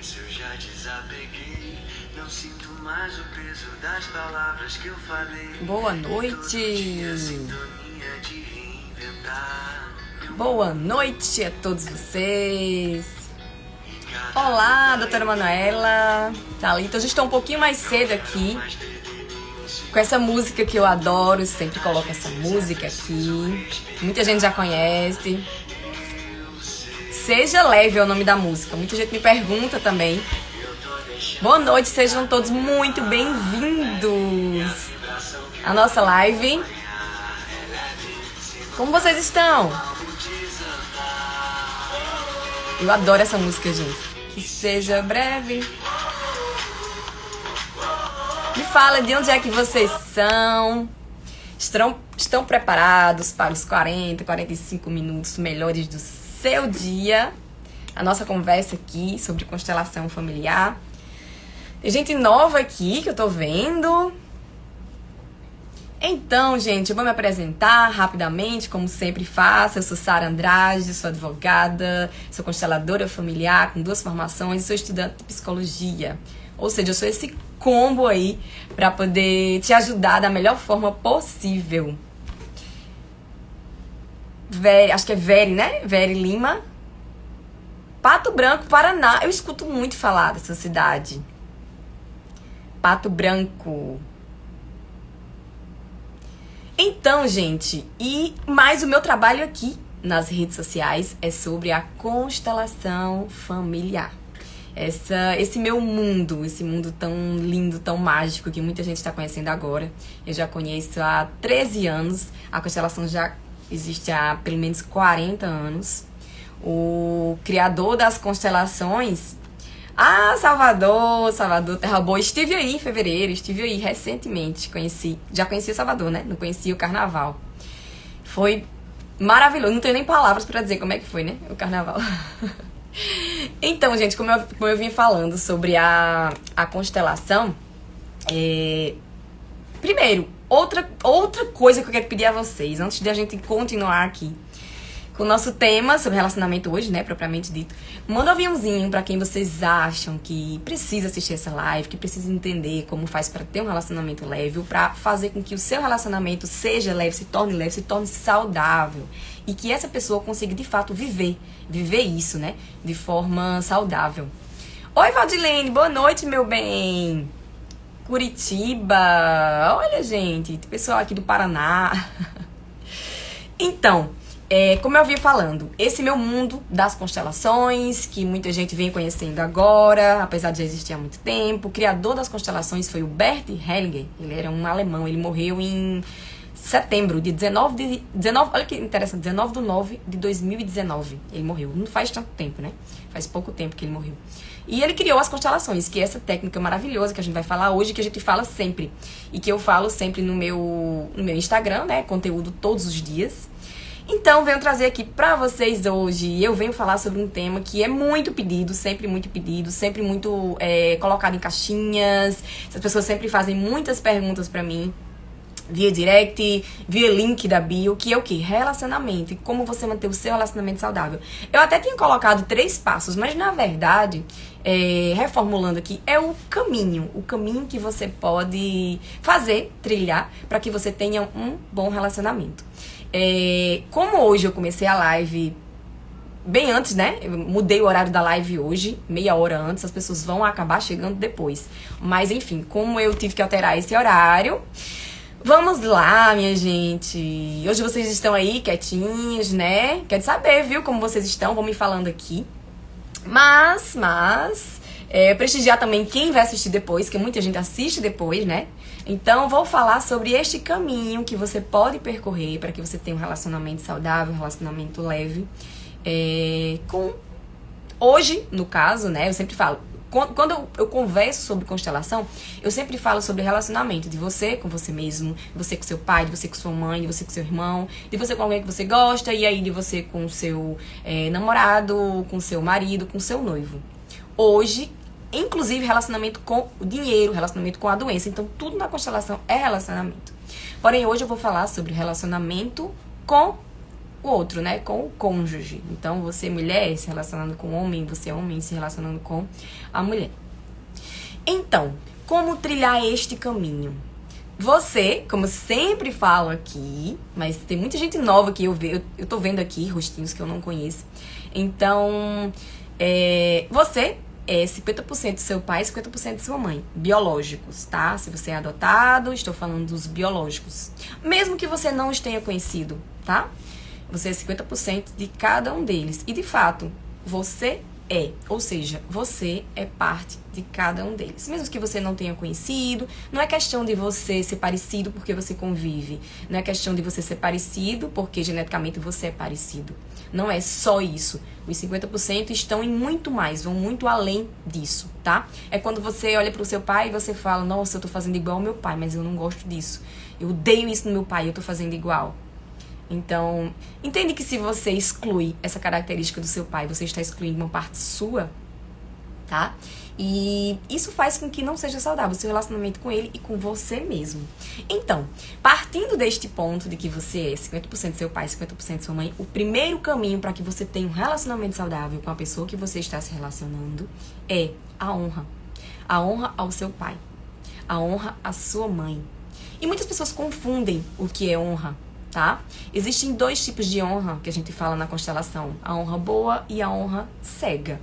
isso eu já desapeguei. Não sinto mais o peso das palavras que eu falei. Boa noite. Todo dia a sintonia de reinventar. Boa noite a todos vocês. Olá, doutora Manuela. Thalita, hoje estou um pouquinho mais cedo aqui com essa música que eu adoro. Sempre coloco essa música aqui. Muita gente já conhece. Seja Leve é o nome da música. Muita gente me pergunta também. Boa noite, sejam todos muito bem-vindos à nossa live. Como vocês estão? Eu adoro essa música, gente. Que seja breve. Me fala de onde é que vocês são. Estão preparados para os 40, 45 minutos melhores do seu dia? A nossa conversa aqui sobre constelação familiar. Tem gente nova aqui que eu tô vendo. Então, gente, eu vou me apresentar rapidamente, como sempre faço. Eu sou Sara Andrade, sou advogada, sou consteladora familiar com 2 formações e sou estudante de psicologia. Ou seja, eu sou esse combo aí para poder te ajudar da melhor forma possível. Acho que é Veri, né? Veri Lima. Pato Branco, Paraná. Eu escuto muito falar dessa cidade. Pato Branco. Então, gente, mais o meu trabalho aqui nas redes sociais é sobre a constelação familiar. Esse meu mundo, esse mundo tão lindo, tão mágico que muita gente está conhecendo agora. Eu já conheço há 13 anos. A constelação já existe há pelo menos 40 anos. O criador das constelações... Salvador, Terra Boa. Estive aí em fevereiro, estive aí recentemente. Já conheci o Salvador, né? Não conhecia o Carnaval. Foi maravilhoso. Não tenho nem palavras pra dizer como é que foi, né? O Carnaval. Então, gente, como eu vim falando sobre a constelação, primeiro, outra coisa que eu quero pedir a vocês, antes de a gente continuar aqui com o nosso tema sobre relacionamento hoje, né, propriamente dito, manda um aviãozinho pra quem vocês acham que precisa assistir essa live, que precisa entender como faz pra ter um relacionamento leve, ou pra fazer com que o seu relacionamento seja leve, se torne saudável, e que essa pessoa consiga, de fato, viver isso, né, de forma saudável. Oi, Valdilene, boa noite, meu bem. Curitiba, olha, gente, pessoal aqui do Paraná. Então, como eu vinha falando, esse meu mundo das constelações, que muita gente vem conhecendo agora, apesar de já existir há muito tempo. O criador das constelações foi o Bert Hellinger. Ele era um alemão, ele morreu em setembro de 19, olha que interessante, 19/9 de 2019. Ele morreu, não faz tanto tempo, né? Faz pouco tempo que ele morreu. E ele criou as constelações, que é essa técnica maravilhosa que a gente vai falar hoje, que a gente fala sempre. E que eu falo sempre no meu Instagram, né? Conteúdo todos os dias. Então, venho trazer aqui pra vocês hoje, eu venho falar sobre um tema que é muito pedido, sempre muito colocado em caixinhas. As pessoas sempre fazem muitas perguntas pra mim, via direct, via link da bio, que é o quê? Relacionamento, e como você manter o seu relacionamento saudável. Eu até tinha colocado 3 passos, mas na verdade, reformulando aqui, é o caminho que você pode trilhar, para que você tenha um bom relacionamento. Como hoje eu comecei a live bem antes, né? Eu mudei o horário da live hoje, meia hora antes, as pessoas vão acabar chegando depois. Mas enfim, como eu tive que alterar esse horário, vamos lá, minha gente. Hoje vocês estão aí quietinhos, né? Quero saber, viu, como vocês estão, vão me falando aqui. Mas prestigiar também quem vai assistir depois, que muita gente assiste depois, né? Então, vou falar sobre este caminho que você pode percorrer para que você tenha um relacionamento saudável, um relacionamento leve. Hoje, no caso, né, eu sempre falo, quando eu converso sobre constelação, eu sempre falo sobre relacionamento de você com você mesmo, de você com seu pai, de você com sua mãe, de você com seu irmão, de você com alguém que você gosta, e aí de você com o seu namorado, com seu marido, com seu noivo. Hoje, inclusive relacionamento com o dinheiro, relacionamento com a doença. Então, tudo na constelação é relacionamento. Porém, hoje eu vou falar sobre relacionamento com o outro, né? Com o cônjuge. Então, você mulher se relacionando com o homem, você homem se relacionando com a mulher. Então, como trilhar este caminho? Você, como sempre falo aqui, mas tem muita gente nova que eu tô vendo aqui, rostinhos que eu não conheço. Então, você é 50% seu pai e 50% sua mãe. Biológicos, tá? Se você é adotado, estou falando dos biológicos. Mesmo que você não os tenha conhecido, tá? Você é 50% de cada um deles. E, de fato, você ou seja, você é parte de cada um deles. Mesmo que você não tenha conhecido, não é questão de você ser parecido porque você convive. Não é questão de você ser parecido porque geneticamente você é parecido. Não é só isso. Os 50% estão em muito mais, vão muito além disso, tá? É quando você olha pro seu pai e você fala, nossa, eu tô fazendo igual ao meu pai, mas eu não gosto disso. Eu odeio isso no meu pai, eu tô fazendo igual. Então, entende que se você exclui essa característica do seu pai, você está excluindo uma parte sua, tá? E isso faz com que não seja saudável o seu relacionamento com ele e com você mesmo. Então, partindo deste ponto de que você é 50% seu pai, 50% sua mãe, o primeiro caminho para que você tenha um relacionamento saudável com a pessoa que você está se relacionando é a honra. A honra ao seu pai. A honra à sua mãe. E muitas pessoas confundem o que é honra. Tá? Existem 2 tipos de honra que a gente fala na constelação. A honra boa e a honra cega.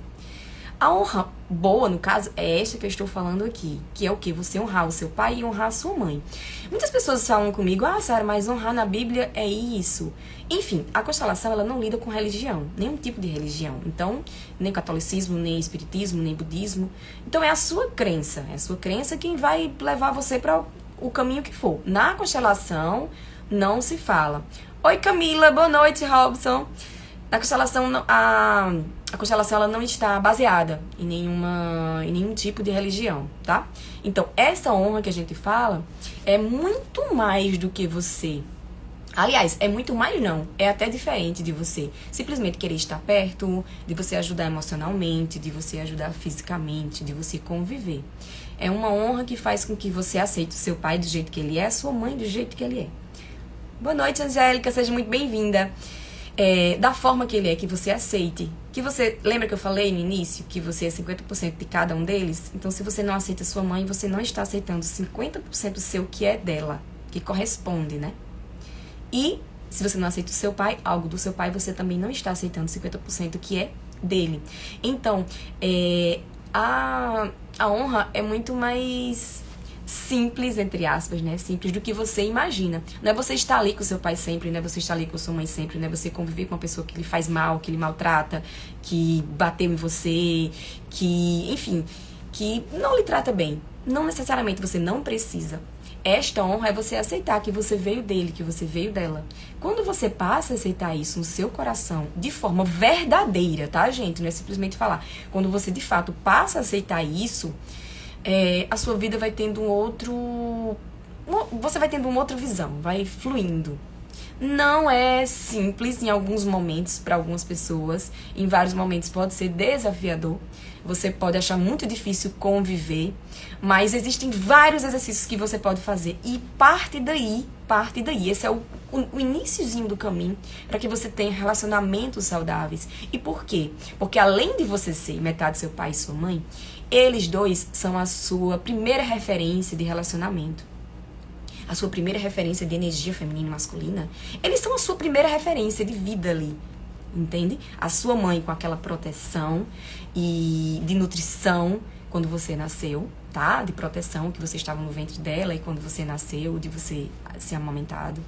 A honra boa, no caso, é esta que eu estou falando aqui. Que é o quê? Você honrar o seu pai e honrar a sua mãe. Muitas pessoas falam comigo, Sara, mas honrar na Bíblia é isso. Enfim, a constelação, ela não lida com religião. Nenhum tipo de religião. Então, nem catolicismo, nem espiritismo, nem budismo. Então, é a sua crença. É a sua crença quem vai levar você para o caminho que for. Na constelação, não se fala. Oi, Camila, boa noite, Robson. Na constelação, a constelação ela não está baseada em nenhum tipo de religião, tá? Então, essa honra que a gente fala é muito mais do que você. Aliás, é muito mais não, é até diferente de você simplesmente querer estar perto, de você ajudar emocionalmente, de você ajudar fisicamente, de você conviver. É uma honra que faz com que você aceite o seu pai do jeito que ele é, a sua mãe do jeito que ele é. Boa noite, Angélica, seja muito bem-vinda. Da forma que ele é, que você aceite. Que você, lembra que eu falei no início que você é 50% de cada um deles? Então, se você não aceita sua mãe, você não está aceitando 50% seu que é dela, que corresponde, né? E se você não aceita o seu pai, algo do seu pai, você também não está aceitando 50% que é dele. Então, a honra é muito mais simples, entre aspas, né? Simples do que você imagina. Não é você estar ali com o seu pai sempre, não é você estar ali com a sua mãe sempre, não é você conviver com uma pessoa que lhe faz mal, que lhe maltrata, que bateu em você, que, enfim, que não lhe trata bem. Não necessariamente você não precisa. Esta honra é você aceitar que você veio dele, que você veio dela. Quando você passa a aceitar isso no seu coração, de forma verdadeira, tá, gente? Não é simplesmente falar. Quando você, de fato, passa a aceitar isso, a sua vida vai tendo você vai tendo uma outra visão, vai fluindo. Não é simples em alguns momentos para algumas pessoas, em vários momentos pode ser desafiador, você pode achar muito difícil conviver, mas existem vários exercícios que você pode fazer e parte daí, esse é o iniciozinho do caminho para que você tenha relacionamentos saudáveis. E por quê? Porque além de você ser metade seu pai e sua mãe, eles dois são a sua primeira referência de relacionamento. A sua primeira referência de energia feminina e masculina. Eles são a sua primeira referência de vida ali. Entende? A sua mãe com aquela proteção e de nutrição quando você nasceu, tá? De proteção, que você estava no ventre dela e quando você nasceu, de você ser amamentado.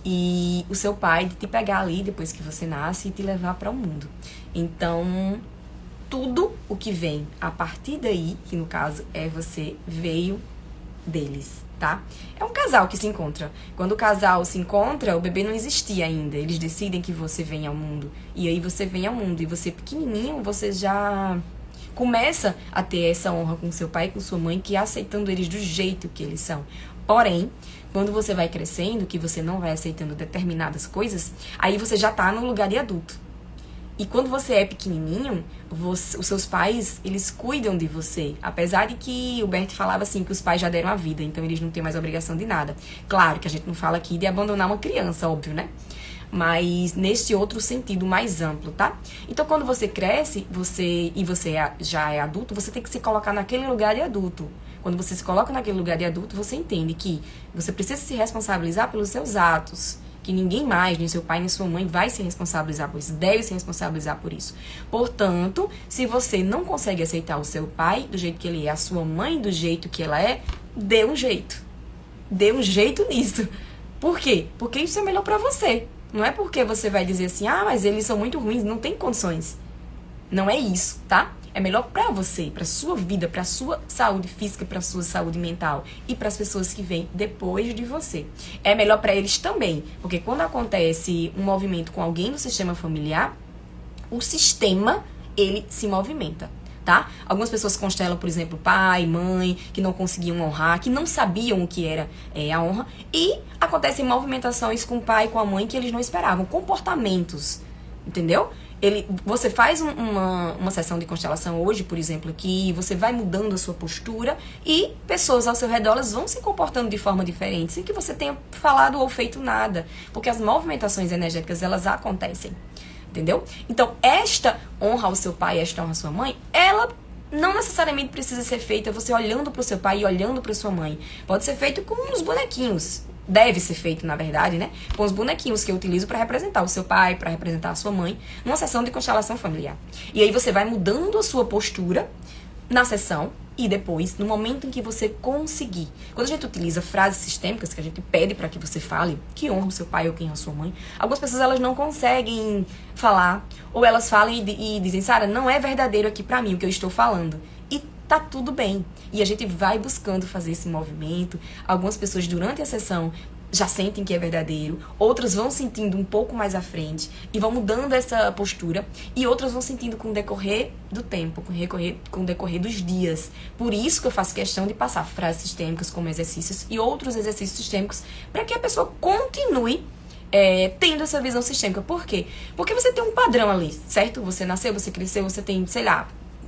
E o seu pai de te pegar ali depois que você nasce e te levar para o mundo. Então, tudo o que vem a partir daí, que no caso é você veio deles, tá? É um casal que se encontra. Quando o casal se encontra, o bebê não existia ainda. Eles decidem que você vem ao mundo. E aí você vem ao mundo. E você pequenininho, você já começa a ter essa honra com seu pai e com sua mãe, que é aceitando eles do jeito que eles são. Porém, quando você vai crescendo, que você não vai aceitando determinadas coisas, aí você já tá no lugar de adulto. E quando você é pequenininho, os seus pais, eles cuidam de você. Apesar de que o Bert falava assim, que os pais já deram a vida, então eles não têm mais obrigação de nada. Claro que a gente não fala aqui de abandonar uma criança, óbvio, né? mas neste outro sentido mais amplo, tá? Então, quando você cresce, você já é adulto, você tem que se colocar naquele lugar de adulto. Quando você se coloca naquele lugar de adulto, você entende que você precisa se responsabilizar pelos seus atos, que ninguém mais, nem seu pai, nem sua mãe vai se responsabilizar por isso, deve se responsabilizar por isso. Portanto, se você não consegue aceitar o seu pai do jeito que ele é, a sua mãe do jeito que ela é, dê um jeito. Dê um jeito nisso. Por quê? Porque isso é melhor pra você. Não é porque você vai dizer assim, mas eles são muito ruins, não tem condições. Não é isso, tá? É melhor pra você, pra sua vida, pra sua saúde física, pra sua saúde mental e pras pessoas que vêm depois de você. É melhor pra eles também, porque quando acontece um movimento com alguém do sistema familiar, o sistema, ele se movimenta, tá? Algumas pessoas constelam, por exemplo, pai, mãe, que não conseguiam honrar, que não sabiam o que era a honra, e acontecem movimentações com o pai e com a mãe que eles não esperavam, comportamentos, entendeu? Você faz uma sessão de constelação hoje, por exemplo, que você vai mudando a sua postura e pessoas ao seu redor elas vão se comportando de forma diferente, sem que você tenha falado ou feito nada, porque as movimentações energéticas elas acontecem, entendeu? Então, esta honra ao seu pai, esta honra à sua mãe, ela não necessariamente precisa ser feita você olhando para o seu pai e olhando para sua mãe. Pode ser feito com uns bonequinhos. Deve ser feito, na verdade, né? Com os bonequinhos que eu utilizo para representar o seu pai, para representar a sua mãe, numa sessão de constelação familiar. E aí você vai mudando a sua postura na sessão e depois, no momento em que você conseguir. Quando a gente utiliza frases sistêmicas, que a gente pede para que você fale, que honra o seu pai ou quem honra a sua mãe, algumas pessoas elas não conseguem falar, ou elas falam e dizem, Sara, não é verdadeiro aqui para mim o que eu estou falando. E tá tudo bem. E a gente vai buscando fazer esse movimento. Algumas pessoas durante a sessão já sentem que é verdadeiro, outras vão sentindo um pouco mais à frente e vão mudando essa postura, e outras vão sentindo com o decorrer do tempo, com o decorrer dos dias. Por isso que eu faço questão de passar frases sistêmicas como exercícios e outros exercícios sistêmicos para que a pessoa continue tendo essa visão sistêmica. Por quê? Porque você tem um padrão ali, certo? Você nasceu, você cresceu, você tem, sei lá,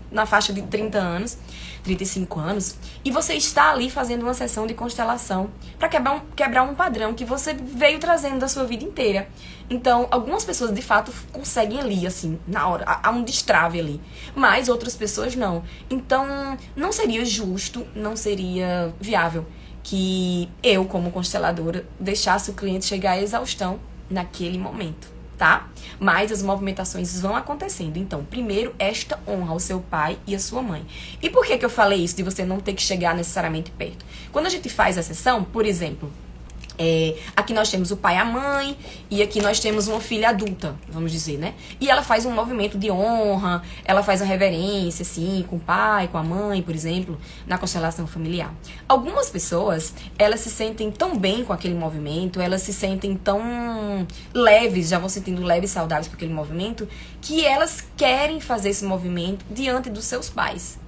na faixa de 30 anos, 35 anos, e você está ali fazendo uma sessão de constelação para quebrar um padrão que você veio trazendo da sua vida inteira. Então, algumas pessoas, de fato, conseguem ali, assim, na hora, há um destrave ali, mas outras pessoas não. Então, não seria justo, não seria viável que eu, como consteladora, deixasse o cliente chegar à exaustão naquele momento, tá? Mas as movimentações vão acontecendo. Então, primeiro, esta honra ao seu pai e à sua mãe. E por que eu falei isso, de você não ter que chegar necessariamente perto? Quando a gente faz a sessão, por exemplo, aqui nós temos o pai e a mãe, e aqui nós temos uma filha adulta, vamos dizer, né? E ela faz um movimento de honra, ela faz uma reverência, assim, com o pai, com a mãe, por exemplo, na constelação familiar. Algumas pessoas, elas se sentem tão bem com aquele movimento, elas se sentem tão leves, já vão sentindo leves e saudáveis por aquele movimento, que elas querem fazer esse movimento diante dos seus pais.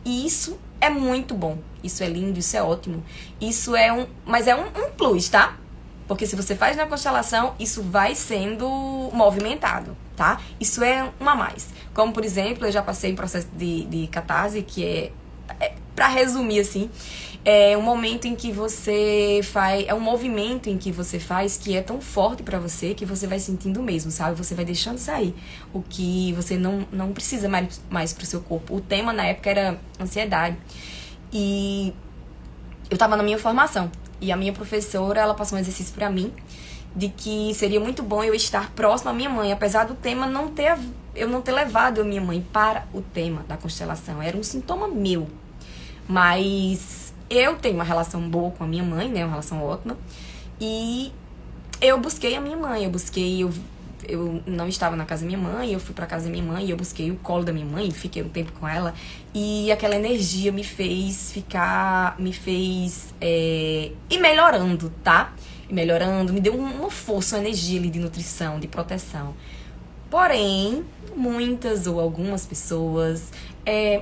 E isso é muito bom, isso é lindo, isso é ótimo. Isso é mas é um plus, tá? Porque se você faz na constelação, isso vai sendo movimentado, tá? Isso é um a mais. Como, por exemplo, eu já passei em processo de catarse, que pra resumir, assim, é um momento em que você faz, é um movimento em que você faz que é tão forte pra você que você vai sentindo mesmo, sabe? Você vai deixando sair o que você não precisa mais pro seu corpo. O tema na época era ansiedade. E eu tava na minha formação e a minha professora, ela passou um exercício pra mim de que seria muito bom eu estar próxima à minha mãe, apesar do tema eu não ter levado a minha mãe para o tema da constelação. Era um sintoma meu. Mas eu tenho uma relação boa com a minha mãe, né? Uma relação ótima. E eu busquei a minha mãe. Eu não estava na casa da minha mãe, eu fui pra casa da minha mãe, eu busquei o colo da minha mãe, fiquei um tempo com ela. E aquela energia me fez ir melhorando, tá? Ir melhorando, me deu uma força, uma energia ali de nutrição, de proteção. Porém, muitas ou algumas pessoas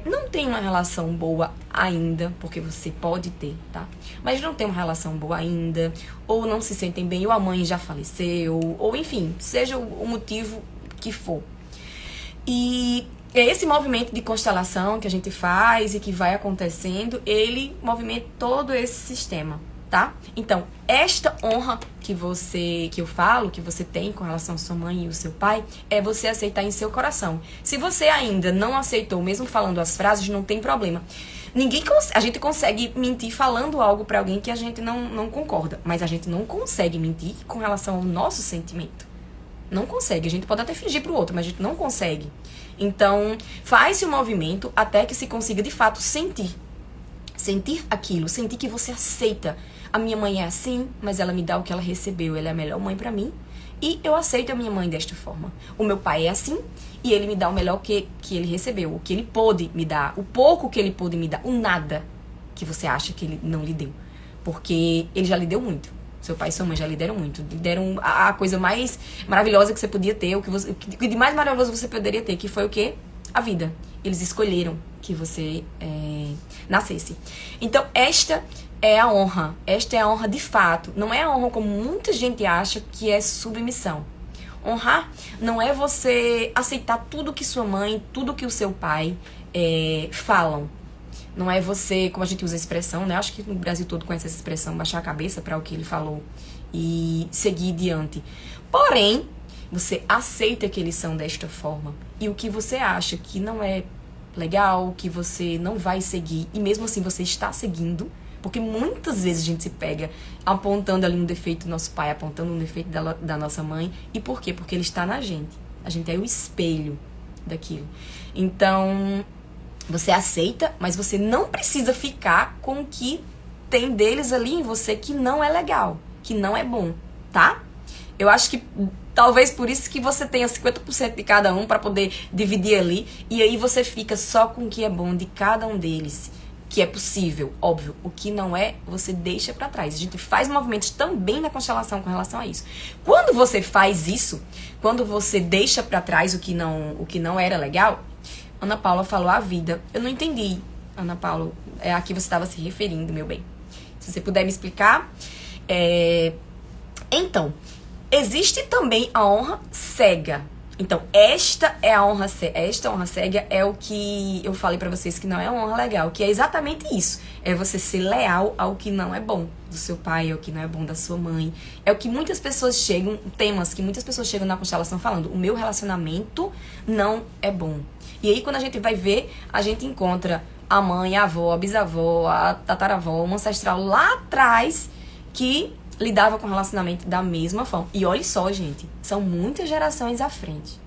não têm uma relação boa ainda, porque você pode ter, tá? Mas não tem uma relação boa ainda, ou não se sentem bem, ou a mãe já faleceu, ou enfim, seja o motivo que for. E esse movimento de constelação que a gente faz e que vai acontecendo, ele movimenta todo esse sistema, tá? Então, esta honra que eu falo, que você tem com relação à sua mãe e o seu pai, é você aceitar em seu coração. Se você ainda não aceitou, mesmo falando as frases, não tem problema. A gente consegue mentir falando algo pra alguém que a gente não concorda, mas a gente não consegue mentir com relação ao nosso sentimento. Não consegue. A gente pode até fingir pro outro, mas a gente não consegue. Então, faz-se o movimento até que se consiga de fato sentir. Sentir aquilo, sentir que você aceita. A minha mãe é assim, mas ela me dá o que ela recebeu. Ela é a melhor mãe pra mim. E eu aceito a minha mãe desta forma. O meu pai é assim e ele me dá o melhor que ele recebeu. O que ele pôde me dar. O pouco que ele pôde me dar. O nada que você acha que ele não lhe deu. Porque ele já lhe deu muito. Seu pai e sua mãe já lhe deram muito. Lhe deram a coisa mais maravilhosa que você podia ter. O que de mais maravilhoso você poderia ter. Que foi o quê? A vida. Eles escolheram que você nascesse. Então, esta é a honra. Esta é a honra de fato. Não é a honra como muita gente acha que é submissão. Honrar não é você aceitar tudo que sua mãe, tudo que o seu pai falam. Não é você, como a gente usa a expressão, né? Acho que no Brasil todo conhece essa expressão, baixar a cabeça para o que ele falou e seguir diante. Porém, você aceita que eles são desta forma. E o que você acha que não é legal, que você não vai seguir, e mesmo assim você está seguindo, porque muitas vezes a gente se pega apontando ali um defeito do nosso pai, apontando um defeito da nossa mãe. E por quê? Porque ele está na gente. A gente é o espelho daquilo. Então, você aceita, mas você não precisa ficar com o que tem deles ali em você que não é legal, que não é bom, tá? Eu acho que talvez por isso que você tenha 50% de cada um para poder dividir ali. E aí você fica só com o que é bom de cada um deles. Que é possível, óbvio. O que não é, você deixa pra trás. A gente faz movimentos também na constelação com relação a isso. Quando você faz isso, quando você deixa pra trás o que não era legal, Ana Paula falou a vida. Eu não entendi, Ana Paula, é a que você estava se referindo, meu bem. Se você puder me explicar. Então, existe também a honra cega. Então, esta honra cega é o que eu falei pra vocês que não é uma honra legal, que é exatamente isso. É você ser leal ao que não é bom do seu pai, ao que não é bom da sua mãe. É o que muitas pessoas chegam, temas que muitas pessoas chegam na constelação falando, o meu relacionamento não é bom. E aí, quando a gente vai ver, a gente encontra a mãe, a avó, a bisavó, a tataravó, uma ancestral lá atrás que lidava com o relacionamento da mesma forma. E olha só, gente, são muitas gerações à frente.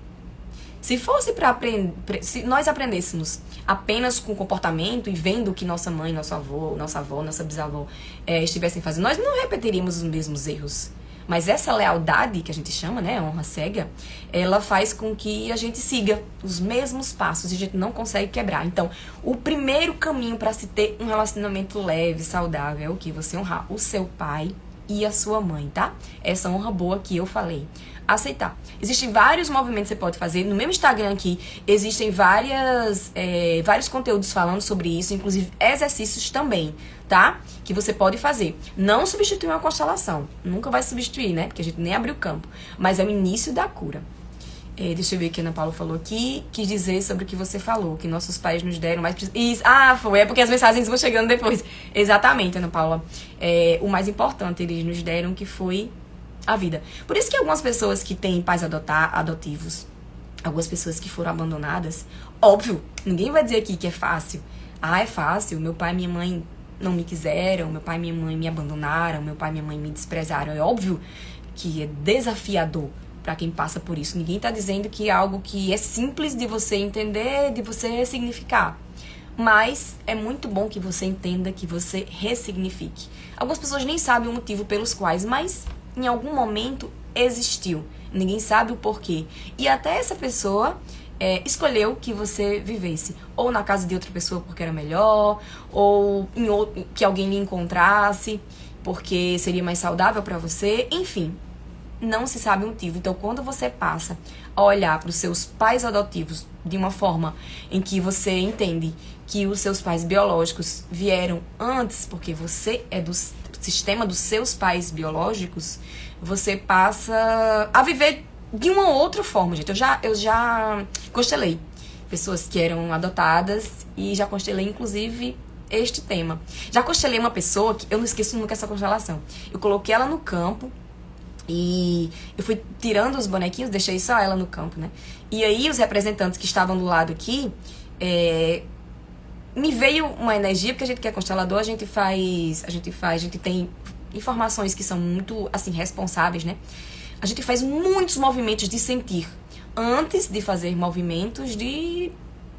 Se fosse para aprender, se nós aprendêssemos apenas com comportamento e vendo o que nossa mãe, nossa avó, nossa bisavó estivessem fazendo, nós não repetiríamos os mesmos erros. Mas essa lealdade, que a gente chama, né, honra cega, ela faz com que a gente siga os mesmos passos e a gente não consegue quebrar. Então, o primeiro caminho para se ter um relacionamento leve, saudável, é o que? Você honrar o seu pai e a sua mãe, tá? Essa honra boa que eu falei. Aceitar. Existem vários movimentos que você pode fazer. No meu Instagram aqui, existem vários conteúdos falando sobre isso, inclusive exercícios também, tá? Que você pode fazer. Não substitui uma constelação. Nunca vai substituir, né? Porque a gente nem abriu o campo. Mas é o início da cura. Deixa eu ver o que a Ana Paula falou aqui. Quis dizer sobre o que você falou, que nossos pais nos deram mais... foi. É porque as mensagens vão chegando depois. Exatamente, Ana Paula. O mais importante eles nos deram, que foi a vida. Por isso que algumas pessoas que têm pais adotivos, algumas pessoas que foram abandonadas, óbvio, ninguém vai dizer aqui que é fácil. É fácil, meu pai e minha mãe não me quiseram, meu pai e minha mãe me abandonaram, meu pai e minha mãe me desprezaram. É óbvio que é desafiador para quem passa por isso. Ninguém tá dizendo que é algo que é simples de você entender, de você ressignificar. Mas é muito bom que você entenda, que você ressignifique. Algumas pessoas nem sabem o motivo pelos quais, mas em algum momento existiu. Ninguém sabe o porquê. E até essa pessoa escolheu que você vivesse. Ou na casa de outra pessoa porque era melhor, ou que alguém lhe encontrasse porque seria mais saudável para você. Enfim, não se sabe o motivo. Então, quando você passa a olhar para os seus pais adotivos de uma forma em que você entende que os seus pais biológicos vieram antes, porque você é do sistema dos seus pais biológicos, você passa a viver de uma outra forma, gente. Eu já constelei pessoas que eram adotadas e já constelei, inclusive, este tema. Já constelei uma pessoa que eu não esqueço nunca essa constelação. Eu coloquei ela no campo e eu fui tirando os bonequinhos, deixei só ela no campo, né? E aí os representantes que estavam do lado aqui, me veio uma energia, porque a gente que é constelador, a gente tem informações que são muito, assim, responsáveis, né? A gente faz muitos movimentos de sentir. Antes de fazer movimentos de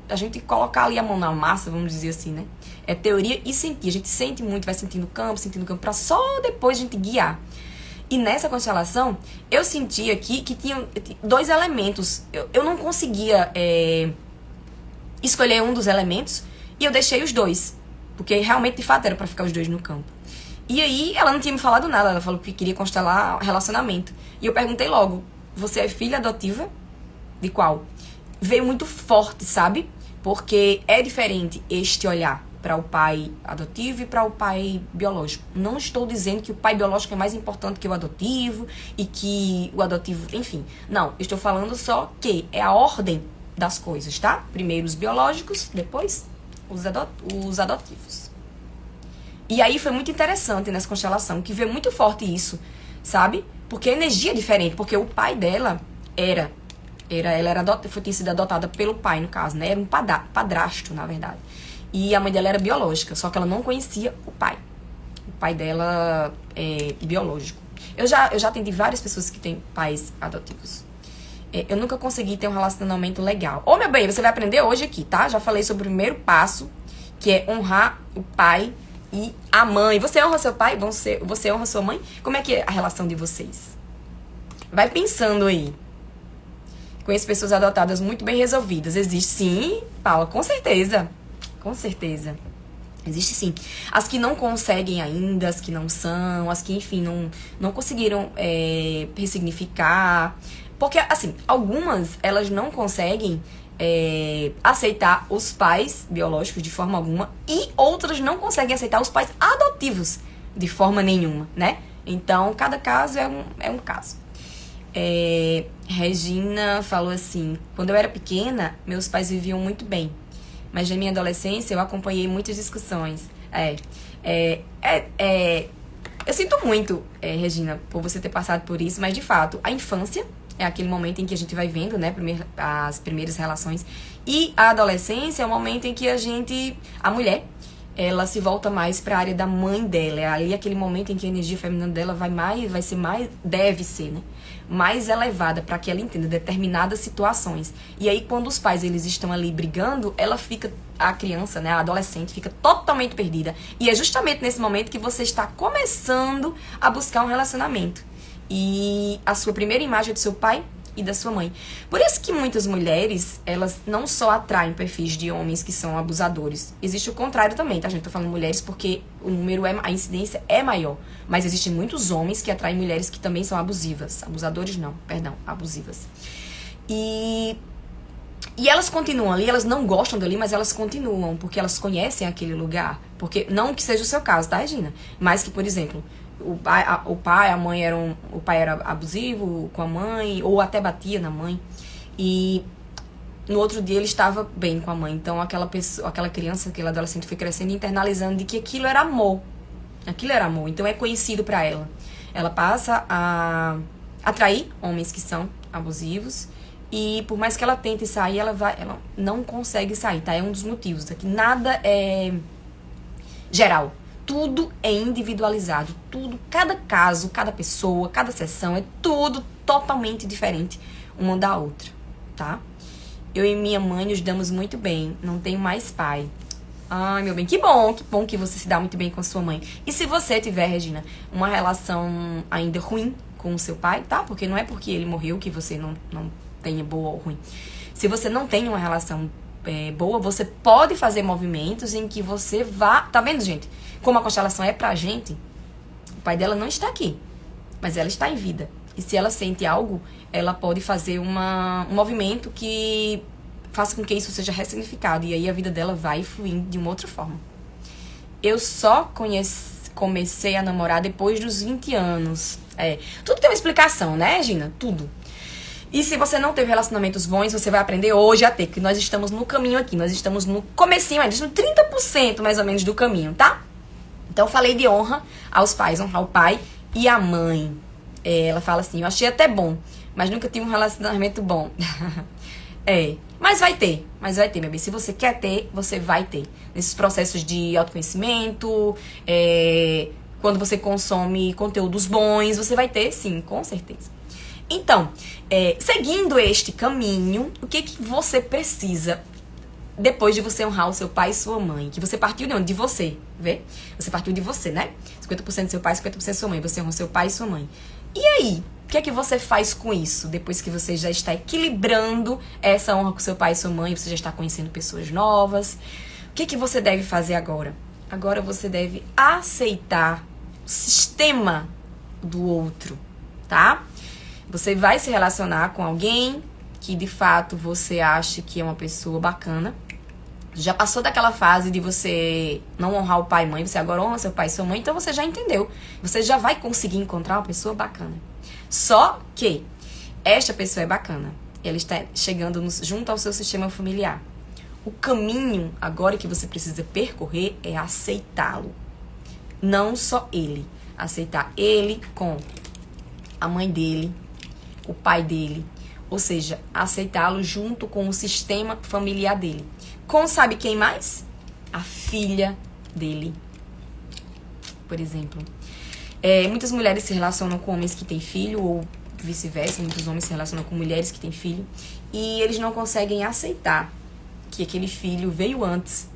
a gente colocar ali a mão na massa, vamos dizer assim, né? É teoria e sentir. A gente sente muito, vai sentindo o campo, pra só depois a gente guiar. E nessa constelação, eu senti aqui que tinha 2 elementos. Eu não conseguia escolher um dos elementos e eu deixei os 2. Porque realmente, de fato, era pra ficar os 2 no campo. E aí, ela não tinha me falado nada. Ela falou que queria constelar relacionamento. E eu perguntei logo, você é filha adotiva? De qual? Veio muito forte, sabe? Porque é diferente este olhar para o pai adotivo e para o pai biológico. Não estou dizendo que o pai biológico é mais importante que o adotivo e que o adotivo, enfim. Não, estou falando só que é a ordem das coisas, tá? Primeiro os biológicos, depois os adotivos. E aí foi muito interessante nessa constelação, que veio muito forte isso, sabe? Porque a energia é diferente, porque o pai dela tinha sido adotada pelo pai, no caso, né? Era um padrasto, na verdade. E a mãe dela era biológica, só que ela não conhecia o pai. O pai dela é biológico. Eu já atendi várias pessoas que têm pais adotivos. Eu nunca consegui ter um relacionamento legal. Ô, meu bem, você vai aprender hoje aqui, tá? Já falei sobre o primeiro passo, que é honrar o pai e a mãe. Você honra seu pai? Você honra sua mãe? Como é que é a relação de vocês? Vai pensando aí. Conheço pessoas adotadas muito bem resolvidas. Existe sim, Paula, com certeza. Com certeza. Existe sim. As que não conseguem ainda, as que não são, as que, enfim, não conseguiram ressignificar. Porque, assim, algumas, elas não conseguem aceitar os pais biológicos de forma alguma e outras não conseguem aceitar os pais adotivos de forma nenhuma, né? Então, cada caso é um caso. Regina falou assim, quando eu era pequena, meus pais viviam muito bem, mas na minha adolescência eu acompanhei muitas discussões. Eu sinto muito, Regina, por você ter passado por isso, mas de fato, a infância é aquele momento em que a gente vai vendo, né, as primeiras relações, e a adolescência é o momento em que a mulher, ela se volta mais para a área da mãe dela. É ali aquele momento em que a energia feminina dela deve ser, né? Mais elevada para que ela entenda determinadas situações. E aí, quando os pais eles estão ali brigando, a criança, né, a adolescente, fica totalmente perdida. E é justamente nesse momento que você está começando a buscar um relacionamento. E a sua primeira imagem é do seu pai e da sua mãe. Por isso que muitas mulheres, elas não só atraem perfis de homens que são abusadores. Existe o contrário também, tá, gente? Tô falando mulheres porque a incidência é maior. Mas existem muitos homens que atraem mulheres que também são abusivas. Abusadores não, perdão, abusivas. E elas continuam ali, elas não gostam dali, mas elas continuam, porque elas conhecem aquele lugar. Porque, não que seja o seu caso, tá, Regina? Mas que, por exemplo, o pai era abusivo com a mãe, ou até batia na mãe, e no outro dia ele estava bem com a mãe. Então aquela criança, aquele adolescente foi crescendo e internalizando de que aquilo era amor. Então é conhecido pra ela. Ela passa a atrair homens que são abusivos, e por mais que ela tente sair, ela não consegue sair, tá? É um dos motivos aqui. Nada é geral. Tudo é individualizado, cada caso, cada pessoa, cada sessão, é tudo totalmente diferente uma da outra, tá? Eu e minha mãe nos damos muito bem, não tenho mais pai. Ai, meu bem, que bom que você se dá muito bem com sua mãe. E se você tiver, Regina, uma relação ainda ruim com o seu pai, tá? Porque não é porque ele morreu que você não tenha boa ou ruim. Se você não tem uma relação boa, você pode fazer movimentos em que você vá... Tá vendo, gente? Como a constelação é pra gente, o pai dela não está aqui, mas ela está em vida. E se ela sente algo, ela pode fazer um movimento que faça com que isso seja ressignificado. E aí a vida dela vai fluindo de uma outra forma. Eu só comecei a namorar depois dos 20 anos. Tudo tem uma explicação, né, Regina? Tudo. E se você não teve relacionamentos bons, você vai aprender hoje a ter, que nós estamos no caminho aqui, nós estamos no comecinho, ainda no 50% mais ou menos do caminho, tá? Então eu falei de honra aos pais, honrar o pai e a mãe. Ela fala assim, eu achei até bom, mas nunca tive um relacionamento bom. Mas vai ter, meu bem. Se você quer ter, você vai ter. Nesses processos de autoconhecimento, quando você consome conteúdos bons, você vai ter, sim, com certeza. Então, seguindo este caminho, o que você precisa depois de você honrar o seu pai e sua mãe? Que você partiu de onde? De você, vê? Você partiu de você, né? 50% do seu pai, 50% da sua mãe. Você honrou seu pai e sua mãe. E aí? O que é que você faz com isso? Depois que você já está equilibrando essa honra com seu pai e sua mãe, você já está conhecendo pessoas novas. O que é que você deve fazer agora? Agora você deve aceitar o sistema do outro, tá? Você vai se relacionar com alguém que de fato você acha que é uma pessoa bacana. Já passou daquela fase de você não honrar o pai e mãe, você agora honra seu pai e sua mãe, então você já entendeu. Você já vai conseguir encontrar uma pessoa bacana. Só que esta pessoa é bacana. Ela está chegando junto ao seu sistema familiar. O caminho agora que você precisa percorrer é aceitá-lo. Não só ele. Aceitar ele com a mãe dele, o pai dele. Ou seja, aceitá-lo junto com o sistema familiar dele. Com sabe quem mais? A filha dele. Por exemplo. Muitas mulheres se relacionam com homens que têm filho, ou vice-versa, muitos homens se relacionam com mulheres que têm filho, e eles não conseguem aceitar que aquele filho veio antes.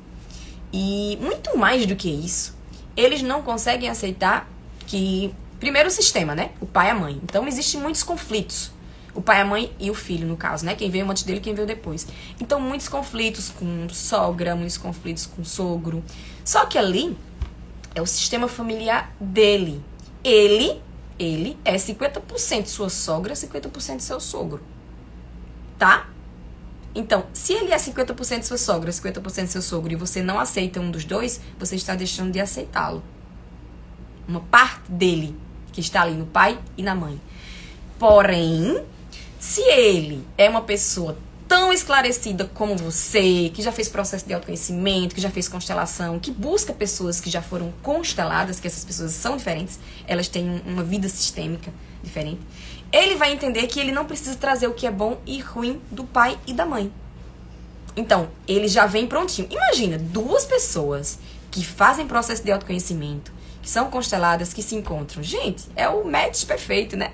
E muito mais do que isso, eles não conseguem aceitar que, primeiro o sistema, né? O pai e a mãe. Então existem muitos conflitos. O pai, a mãe e o filho, no caso, né? Quem veio antes dele e quem veio depois. Então, muitos conflitos com sogra, muitos conflitos com sogro. Só que ali é o sistema familiar dele. Ele é 50% sua sogra, 50% seu sogro. Tá? Então, se ele é 50% sua sogra, 50% seu sogro, e você não aceita um dos dois, você está deixando de aceitá-lo. Uma parte dele que está ali no pai e na mãe. Porém, se ele é uma pessoa tão esclarecida como você, que já fez processo de autoconhecimento, que já fez constelação, que busca pessoas que já foram consteladas, que essas pessoas são diferentes, elas têm uma vida sistêmica diferente, ele vai entender que ele não precisa trazer o que é bom e ruim do pai e da mãe. Então, ele já vem prontinho. Imagina, duas pessoas que fazem processo de autoconhecimento, que são consteladas, que se encontram. Gente, é o match perfeito, né?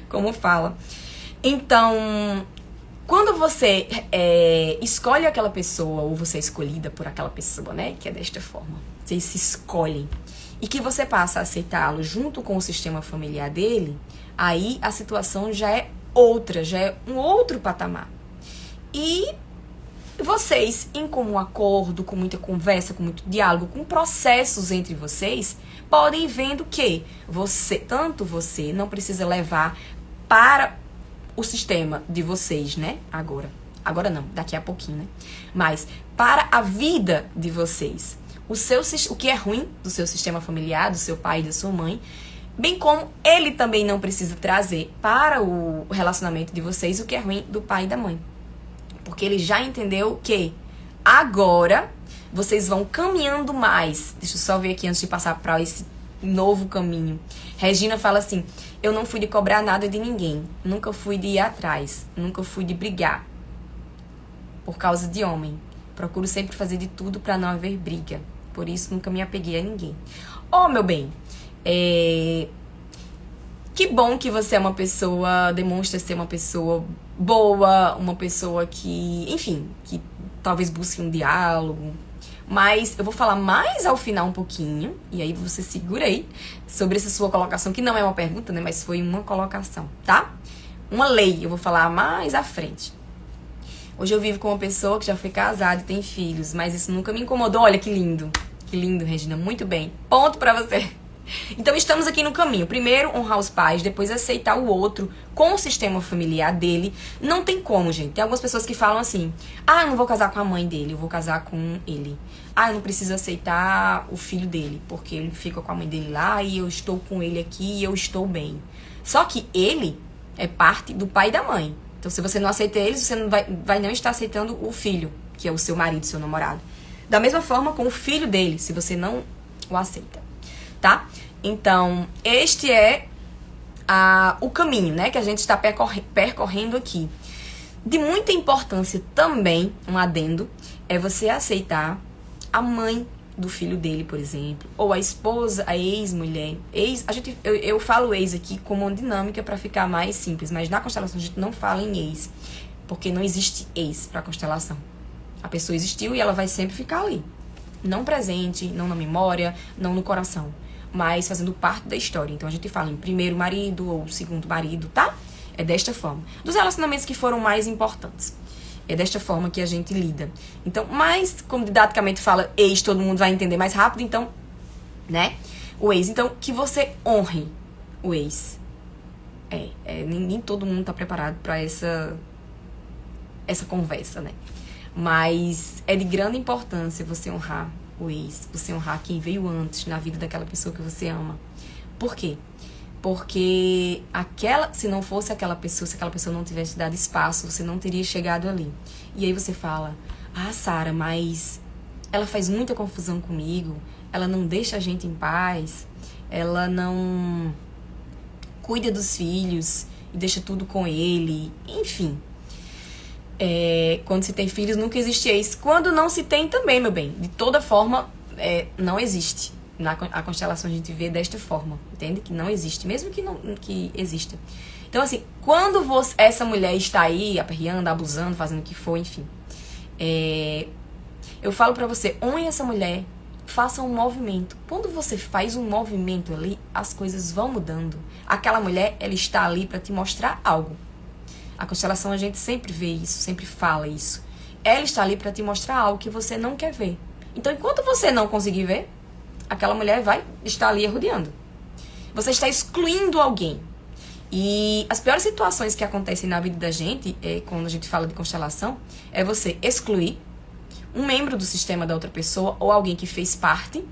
Como fala. Então, quando você escolhe aquela pessoa, ou você é escolhida por aquela pessoa, né? Que é desta forma. Vocês se escolhem. E que você passa a aceitá-lo junto com o sistema familiar dele, aí a situação já é outra, já é um outro patamar. E vocês, em comum acordo, com muita conversa, com muito diálogo, com processos entre vocês, podem ir vendo que tanto você não precisa levar para o sistema de vocês, né? Agora não, daqui a pouquinho, né? Mas para a vida de vocês, o que é ruim do seu sistema familiar, do seu pai e da sua mãe, bem como ele também não precisa trazer para o relacionamento de vocês o que é ruim do pai e da mãe. Porque ele já entendeu que agora vocês vão caminhando mais. Deixa eu só ver aqui antes de passar para esse novo caminho. Regina fala assim: eu não fui de cobrar nada de ninguém. Nunca fui de ir atrás. Nunca fui de brigar por causa de homem. Procuro sempre fazer de tudo para não haver briga. Por isso nunca me apeguei a ninguém. Oh, meu bem, que bom que você é uma pessoa, demonstra ser uma pessoa boa, uma pessoa que, enfim, que talvez busque um diálogo. Mas eu vou falar mais ao final um pouquinho, e aí você segura aí, sobre essa sua colocação, que não é uma pergunta, né, mas foi uma colocação, tá? Uma lei, eu vou falar mais à frente. Hoje eu vivo com uma pessoa que já foi casada e tem filhos, mas isso nunca me incomodou. Olha que lindo, Regina, muito bem. Ponto pra você. Então estamos aqui no caminho. Primeiro, honrar os pais, depois aceitar o outro com o sistema familiar dele. Não tem como, gente. Tem algumas pessoas que falam assim: ah, eu não vou casar com a mãe dele, eu vou casar com ele. Ah, eu não preciso aceitar o filho dele, porque ele fica com a mãe dele lá e eu estou com ele aqui e eu estou bem. Só que ele é parte do pai e da mãe. Então se você não aceita eles, você não vai não estar aceitando o filho, que é o seu marido, seu namorado. Da mesma forma com o filho dele, se você não o aceita, tá? Então, este é o caminho, né, que a gente está percorrendo aqui. De muita importância também, um adendo, é você aceitar a mãe do filho dele, por exemplo, ou a esposa, a ex-mulher. Eu falo ex aqui como uma dinâmica para ficar mais simples, mas na constelação a gente não fala em ex, porque não existe ex para constelação. A pessoa existiu e ela vai sempre ficar ali. Não presente, não na memória, não no coração, mas fazendo parte da história. Então a gente fala em primeiro marido ou segundo marido, tá? É desta forma. Dos relacionamentos que foram mais importantes. É desta forma que a gente lida. Então, mas, como didaticamente fala ex, todo mundo vai entender mais rápido, então, né? O ex. Então, que você honre o ex. Nem todo mundo tá preparado para essa conversa, né? Mas é de grande importância você honrar o ex, você honrar quem veio antes na vida daquela pessoa que você ama. Por quê? Porque se não fosse aquela pessoa, se aquela pessoa não tivesse dado espaço, você não teria chegado ali. E aí você fala, Sara, mas ela faz muita confusão comigo, ela não deixa a gente em paz, ela não cuida dos filhos e deixa tudo com ele, enfim. Quando se tem filhos, nunca existe ex. Quando não se tem também, meu bem. De toda forma, não existe. A constelação a gente vê desta forma, entende? Que não existe, mesmo que exista. Então, assim, quando essa mulher está aí aperreando, abusando, fazendo o que for, enfim, eu falo pra você, honre essa mulher, faça um movimento. Quando você faz um movimento ali, as coisas vão mudando. Aquela mulher, ela está ali pra te mostrar algo. A constelação a gente sempre vê isso, sempre fala isso. Ela está ali pra te mostrar algo que você não quer ver. Então, enquanto você não conseguir ver, aquela mulher vai estar ali rodeando. Você está excluindo alguém. E as piores situações que acontecem na vida da gente, quando a gente fala de constelação, é você excluir um membro do sistema da outra pessoa ou alguém que fez parte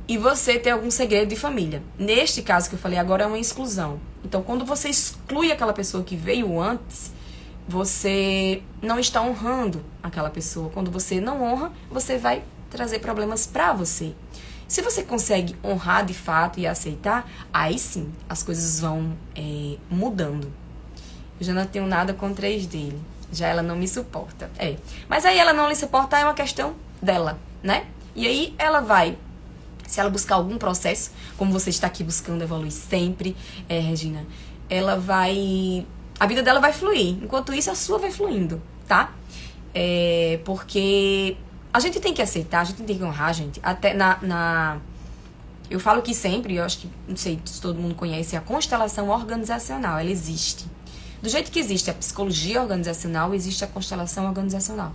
e você ter algum segredo de família. Neste caso que eu falei agora é uma exclusão. Então, quando você exclui aquela pessoa que veio antes, você não está honrando aquela pessoa. Quando você não honra, você vai trazer problemas pra você. Se você consegue honrar de fato e aceitar, aí sim, as coisas vão mudando. Eu já não tenho nada contra a ex dele. Já ela não me suporta. Mas aí ela não lhe suporta, é uma questão dela, né? E aí ela vai, se ela buscar algum processo, como você está aqui buscando evoluir sempre, Regina, ela vai... A vida dela vai fluir. Enquanto isso, a sua vai fluindo, tá? Porque... A gente tem que aceitar, a gente tem que honrar, gente. Até eu falo que sempre, eu acho que, não sei se todo mundo conhece, a constelação organizacional, ela existe. Do jeito que existe a psicologia organizacional, existe a constelação organizacional.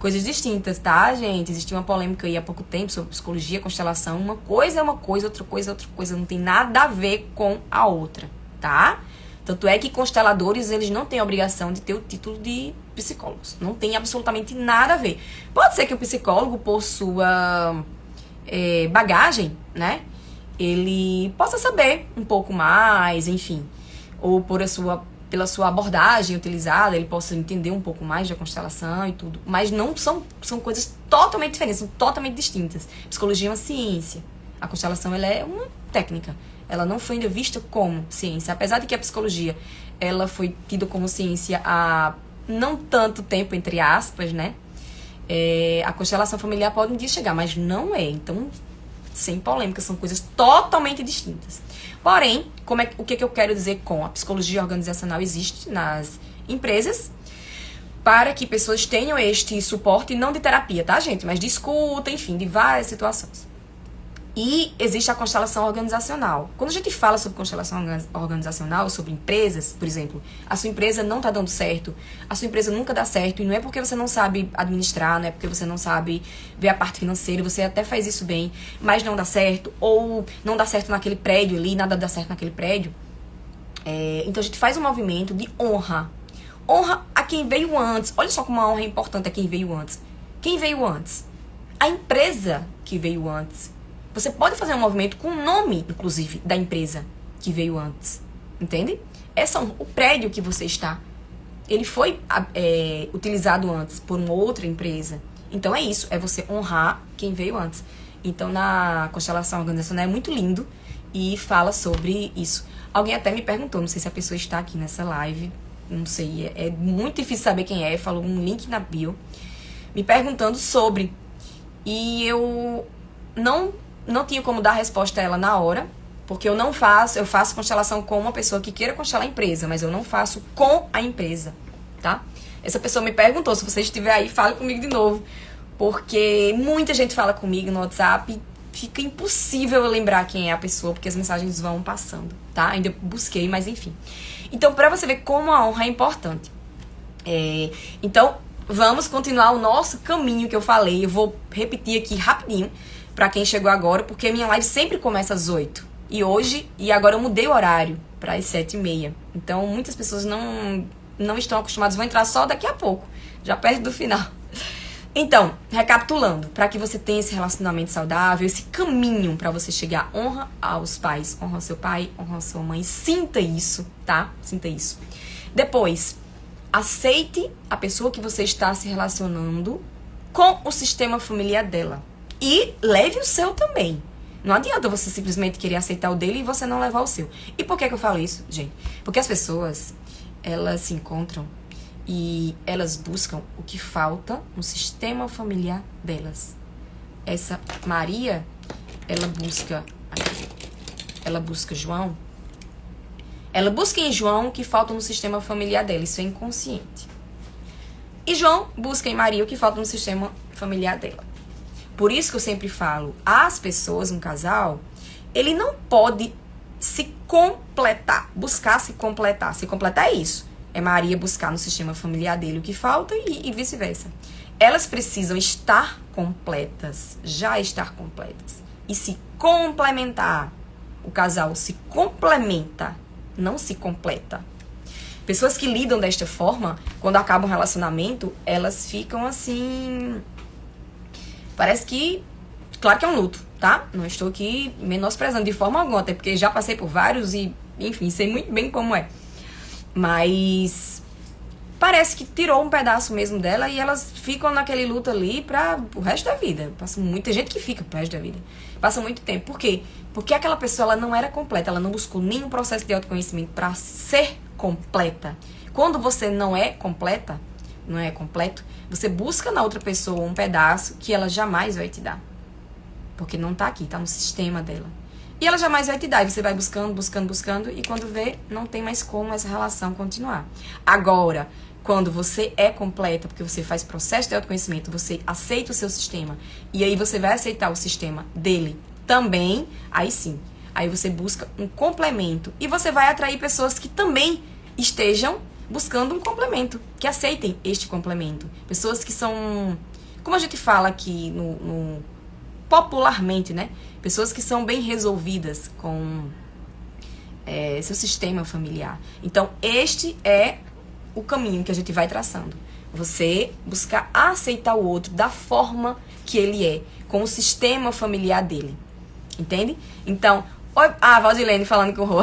Coisas distintas, tá, gente? Existiu uma polêmica aí há pouco tempo sobre psicologia, constelação. Uma coisa é uma coisa, outra coisa é outra coisa. Não tem nada a ver com a outra, tá? Tanto é que consteladores, eles não têm a obrigação de ter o título de psicólogos. Não tem absolutamente nada a ver. Pode ser que o psicólogo, por sua bagagem, né? Ele possa saber um pouco mais, enfim. Ou pela sua abordagem utilizada, ele possa entender um pouco mais da constelação e tudo. Mas não são coisas totalmente diferentes, são totalmente distintas. Psicologia é uma ciência. A constelação, ela é uma técnica. Ela não foi ainda vista como ciência. Apesar de que a psicologia, ela foi tida como ciência há não tanto tempo, entre aspas, né? A constelação familiar pode um dia chegar, mas não é. Então, sem polêmica, são coisas totalmente distintas. Porém, o que eu quero dizer com a psicologia organizacional existe nas empresas para que pessoas tenham este suporte, não de terapia, tá, gente? Mas de escuta, enfim, de várias situações. E existe a constelação organizacional. Quando a gente fala sobre constelação organizacional, sobre empresas, por exemplo, a sua empresa não está dando certo, a sua empresa nunca dá certo, e não é porque você não sabe administrar, não é porque você não sabe ver a parte financeira, você até faz isso bem, mas não dá certo, ou não dá certo naquele prédio ali, nada dá certo naquele prédio. Então a gente faz um movimento de honra. Honra a quem veio antes. Olha só como a honra é importante a quem veio antes. Quem veio antes? A empresa que veio antes. Você pode fazer um movimento com o nome, inclusive, da empresa que veio antes. Entende? O prédio que você está, ele foi utilizado antes por uma outra empresa. Então é isso, é você honrar quem veio antes. Então na constelação organizacional é muito lindo e fala sobre isso. Alguém até me perguntou, não sei se a pessoa está aqui nessa live, não sei, é muito difícil saber quem é, falou um link na bio, me perguntando sobre. E eu não tinha como dar resposta a ela na hora, porque eu faço constelação com uma pessoa que queira constelar a empresa, mas eu não faço com a empresa, tá? Essa pessoa me perguntou, se você estiver aí, fale comigo de novo, porque muita gente fala comigo no WhatsApp, fica impossível eu lembrar quem é a pessoa, porque as mensagens vão passando, tá? Ainda busquei, mas enfim. Então, pra você ver como a honra é importante. Então, vamos continuar o nosso caminho que eu falei. Eu vou repetir aqui rapidinho pra quem chegou agora, porque a minha live sempre começa às 8. E agora eu mudei o horário para as 7h30. Então, muitas pessoas não estão acostumadas, vão entrar só daqui a pouco, já perto do final. Então, recapitulando, para que você tenha esse relacionamento saudável, esse caminho para você chegar, honra aos pais, honra ao seu pai, honra a sua mãe, sinta isso, tá? Sinta isso. Depois, aceite a pessoa que você está se relacionando com o sistema familiar dela. E leve o seu também. Não adianta você simplesmente querer aceitar o dele e você não levar o seu. E por que eu falo isso, gente? Porque as pessoas, elas se encontram e elas buscam o que falta no sistema familiar delas. Essa Maria, ela busca João. Ela busca em João o que falta no sistema familiar dela. Isso é inconsciente. E João busca em Maria o que falta no sistema familiar dela. Por isso que eu sempre falo, as pessoas, um casal, ele não pode se completar, buscar se completar. Se completar é isso. É Maria buscar no sistema familiar dele o que falta e vice-versa. Elas precisam estar completas, já estar completas. E se complementar. O casal se complementa, não se completa. Pessoas que lidam desta forma, quando acaba um relacionamento, elas ficam assim... Parece que... Claro que é um luto, tá? Não estou aqui menosprezando de forma alguma, até porque já passei por vários e, enfim, sei muito bem como é. Mas parece que tirou um pedaço mesmo dela e elas ficam naquele luto ali para o resto da vida. Passa muita gente que fica pro resto da vida. Passa muito tempo. Por quê? Porque aquela pessoa ela não era completa, ela não buscou nenhum processo de autoconhecimento para ser completa. Quando você não é completa, não é completo, você busca na outra pessoa um pedaço que ela jamais vai te dar. Porque não tá aqui, tá no sistema dela. E ela jamais vai te dar. E você vai buscando, buscando, buscando. E quando vê, não tem mais como essa relação continuar. Agora, quando você é completa, porque você faz processo de autoconhecimento, você aceita o seu sistema. E aí você vai aceitar o sistema dele também. Aí sim. Aí você busca um complemento. E você vai atrair pessoas que também estejam buscando um complemento. Que aceitem este complemento. Pessoas que são... Como a gente fala aqui popularmente, né? Pessoas que são bem resolvidas com seu sistema familiar. Então, este é o caminho que a gente vai traçando. Você buscar aceitar o outro da forma que ele é, com o sistema familiar dele. Entende? Então, a Valdilene falando com o Rô.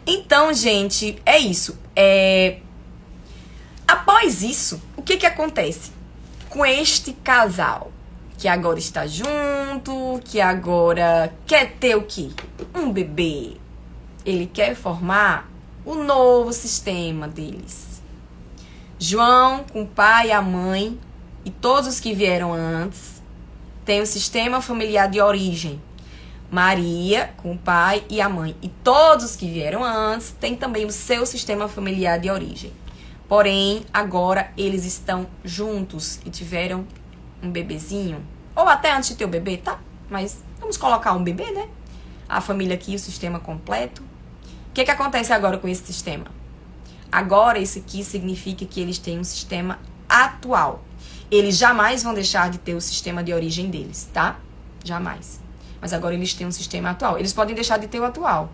Então, gente, é isso. Após isso, o que acontece com este casal? Que agora está junto, que agora quer ter o quê? Um bebê. Ele quer formar o novo sistema deles. João, com o pai e a mãe, e todos os que vieram antes, tem o sistema familiar de origem. Maria, com o pai e a mãe, e todos os que vieram antes, tem também o seu sistema familiar de origem. Porém, agora eles estão juntos e tiveram um bebezinho, ou até antes de ter o bebê, tá? Mas vamos colocar um bebê, né? A família aqui, o sistema completo. O que acontece agora com esse sistema? Agora, isso aqui significa que eles têm um sistema atual. Eles jamais vão deixar de ter o sistema de origem deles, tá? Jamais. Mas agora eles têm um sistema atual. Eles podem deixar de ter o atual,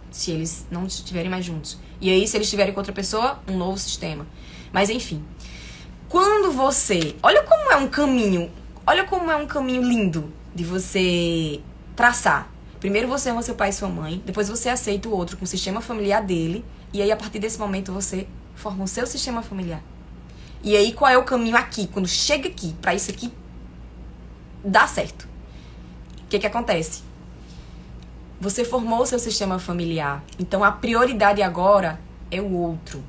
se eles não estiverem mais juntos. E aí, se eles estiverem com outra pessoa, um novo sistema. Mas, enfim. Quando você... Olha como é um caminho lindo de você traçar. Primeiro você ama seu pai e sua mãe. Depois você aceita o outro com o sistema familiar dele. E aí, a partir desse momento, você forma o seu sistema familiar. E aí, qual é o caminho aqui? Quando chega aqui, pra isso aqui dar certo. O que acontece? Você formou o seu sistema familiar. Então, a prioridade agora é o outro.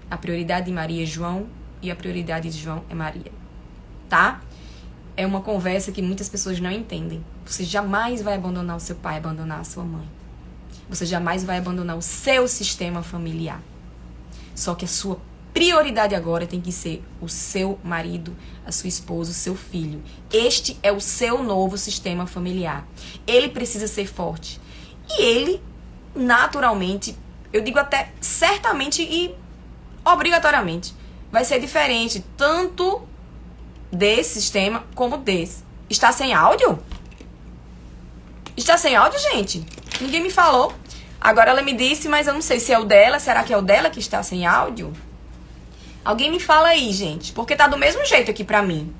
A prioridade de Maria é João e a prioridade de João é Maria. Tá? É uma conversa que muitas pessoas não entendem. Você jamais vai abandonar o seu pai, abandonar a sua mãe. Você jamais vai abandonar o seu sistema familiar. Só que a sua prioridade agora tem que ser o seu marido, a sua esposa, o seu filho. Este é o seu novo sistema familiar. Ele precisa ser forte. E ele, naturalmente, eu digo até certamente e obrigatoriamente, vai ser diferente tanto desse sistema como desse. Está sem áudio? Está sem áudio, gente? Ninguém me falou. Agora ela me disse, mas eu não sei se é o dela. Será que é o dela que está sem áudio? Alguém me fala aí, gente. Porque tá do mesmo jeito aqui pra mim.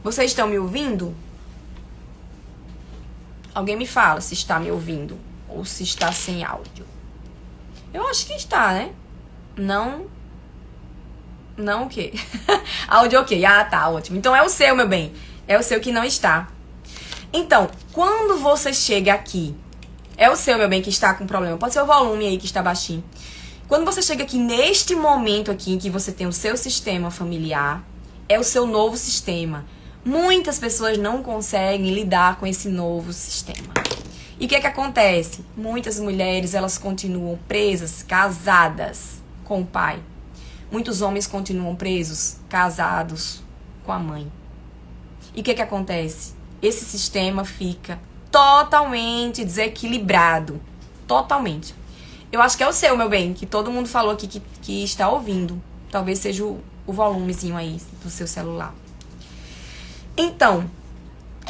Vocês estão me ouvindo? Alguém me fala se está me ouvindo. Ou se está sem áudio. Eu acho que está, né? Não o quê? Áudio ok. Ah, tá, ótimo. Então é o seu, meu bem. É o seu que não está. Então, quando você chega aqui, é o seu, meu bem, que está com problema. Pode ser o volume aí que está baixinho. Quando você chega aqui neste momento aqui em que você tem o seu sistema familiar, é o seu novo sistema. Muitas pessoas não conseguem lidar com esse novo sistema. E o que acontece? Muitas mulheres, elas continuam presas, casadas com o pai. Muitos homens continuam presos, casados com a mãe. E o que acontece? Esse sistema fica totalmente desequilibrado. Totalmente. Eu acho que é o seu, meu bem, que todo mundo falou aqui que está ouvindo. Talvez seja o volumezinho aí do seu celular. Então,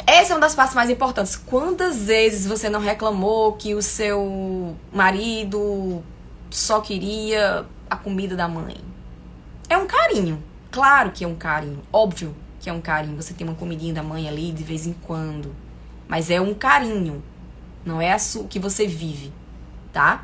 essa é uma das partes mais importantes. Quantas vezes você não reclamou que o seu marido só queria a comida da mãe? É um carinho. Claro que é um carinho. Óbvio que é um carinho. Você tem uma comidinha da mãe ali de vez em quando. Mas é um carinho. Não é o que você vive, tá?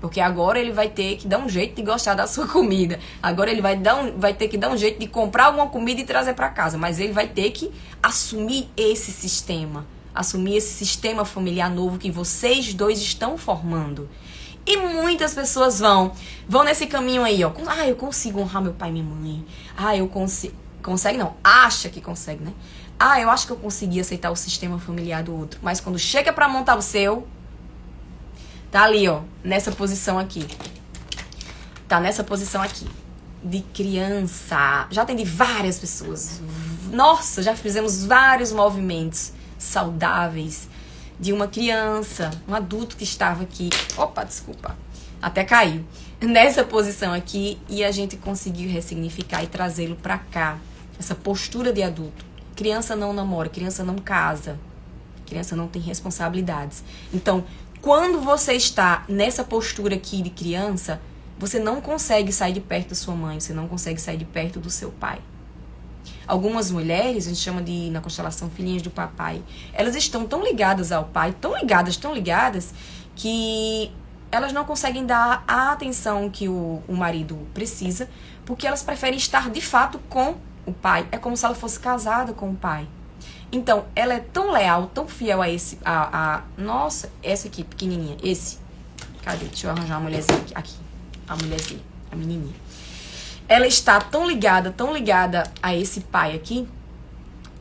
Porque agora ele vai ter que dar um jeito de gostar da sua comida. Agora ele vai ter que dar um jeito de comprar alguma comida e trazer para casa. Mas ele vai ter que assumir esse sistema. Assumir esse sistema familiar novo que vocês dois estão formando. E muitas pessoas vão nesse caminho aí, ó. Ah, eu consigo honrar meu pai e minha mãe. Ah, eu consigo. Consegue não, acha que consegue, né? Ah, eu acho que eu consegui aceitar o sistema familiar do outro. Mas quando chega pra montar o seu, tá ali, ó, nessa posição aqui. Tá nessa posição aqui. De criança. Já atendi várias pessoas. Nossa, já fizemos vários movimentos saudáveis de uma criança, um adulto que estava aqui. Opa, desculpa. Até caiu. Nessa posição aqui. E a gente conseguiu ressignificar e trazê-lo pra cá. Essa postura de adulto. Criança não namora, criança não casa. Criança não tem responsabilidades. Então, quando você está nessa postura aqui de criança, você não consegue sair de perto da sua mãe, você não consegue sair de perto do seu pai. Algumas mulheres, a gente chama de, na constelação, filhinhas do papai, elas estão tão ligadas ao pai, tão ligadas, que elas não conseguem dar a atenção que o marido precisa, porque elas preferem estar de fato com o pai. É como se ela fosse casada com o pai. Então, ela é tão leal, tão fiel a esse... nossa, essa aqui, pequenininha. Esse. Cadê? Deixa eu arranjar uma mulherzinha aqui. A mulherzinha. A menininha. Ela está tão ligada a esse pai aqui,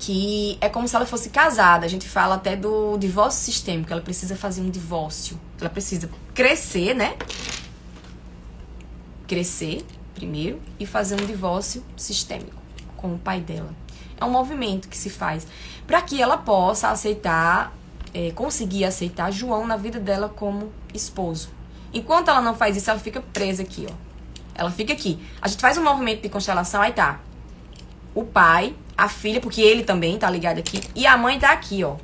que é como se ela fosse casada. A gente fala até do divórcio sistêmico. Ela precisa fazer um divórcio. Ela precisa crescer, né? Crescer, primeiro, e fazer um divórcio sistêmico com o pai dela. É um movimento que se faz para que ela possa aceitar, conseguir aceitar João na vida dela como esposo. Enquanto ela não faz isso, ela fica presa aqui, ó. Ela fica aqui. A gente faz um movimento de constelação, aí tá o pai, a filha, porque ele também tá ligado aqui, e a mãe tá aqui, ó.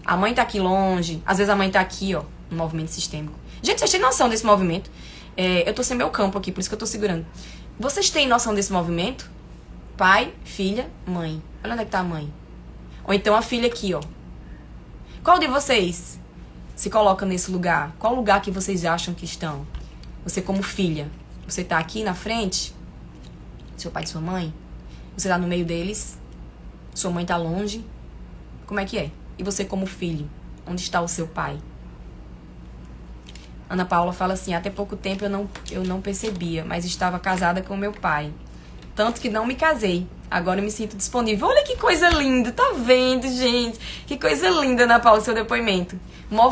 A mãe tá aqui longe, às vezes a mãe tá aqui, ó, no movimento sistêmico. Gente, vocês têm noção desse movimento? Eu tô sem meu campo aqui, por isso que eu tô segurando. Vocês têm noção desse movimento? Pai, filha, mãe. Olha onde é que tá a mãe. Ou então a filha aqui, ó. Qual de vocês se coloca nesse lugar? Qual lugar que vocês acham que estão? Você como filha. Você tá aqui na frente? seu pai e sua mãe? Você tá no meio deles? Sua mãe tá longe? Como é que é? E você como filho? Onde está o seu pai? Ana Paula fala assim, até pouco tempo eu não percebia, mas estava casada com meu pai. Tanto que não me casei. Agora eu me sinto disponível. Olha que coisa linda, tá vendo, gente? Que coisa linda, Ana Paula, seu depoimento.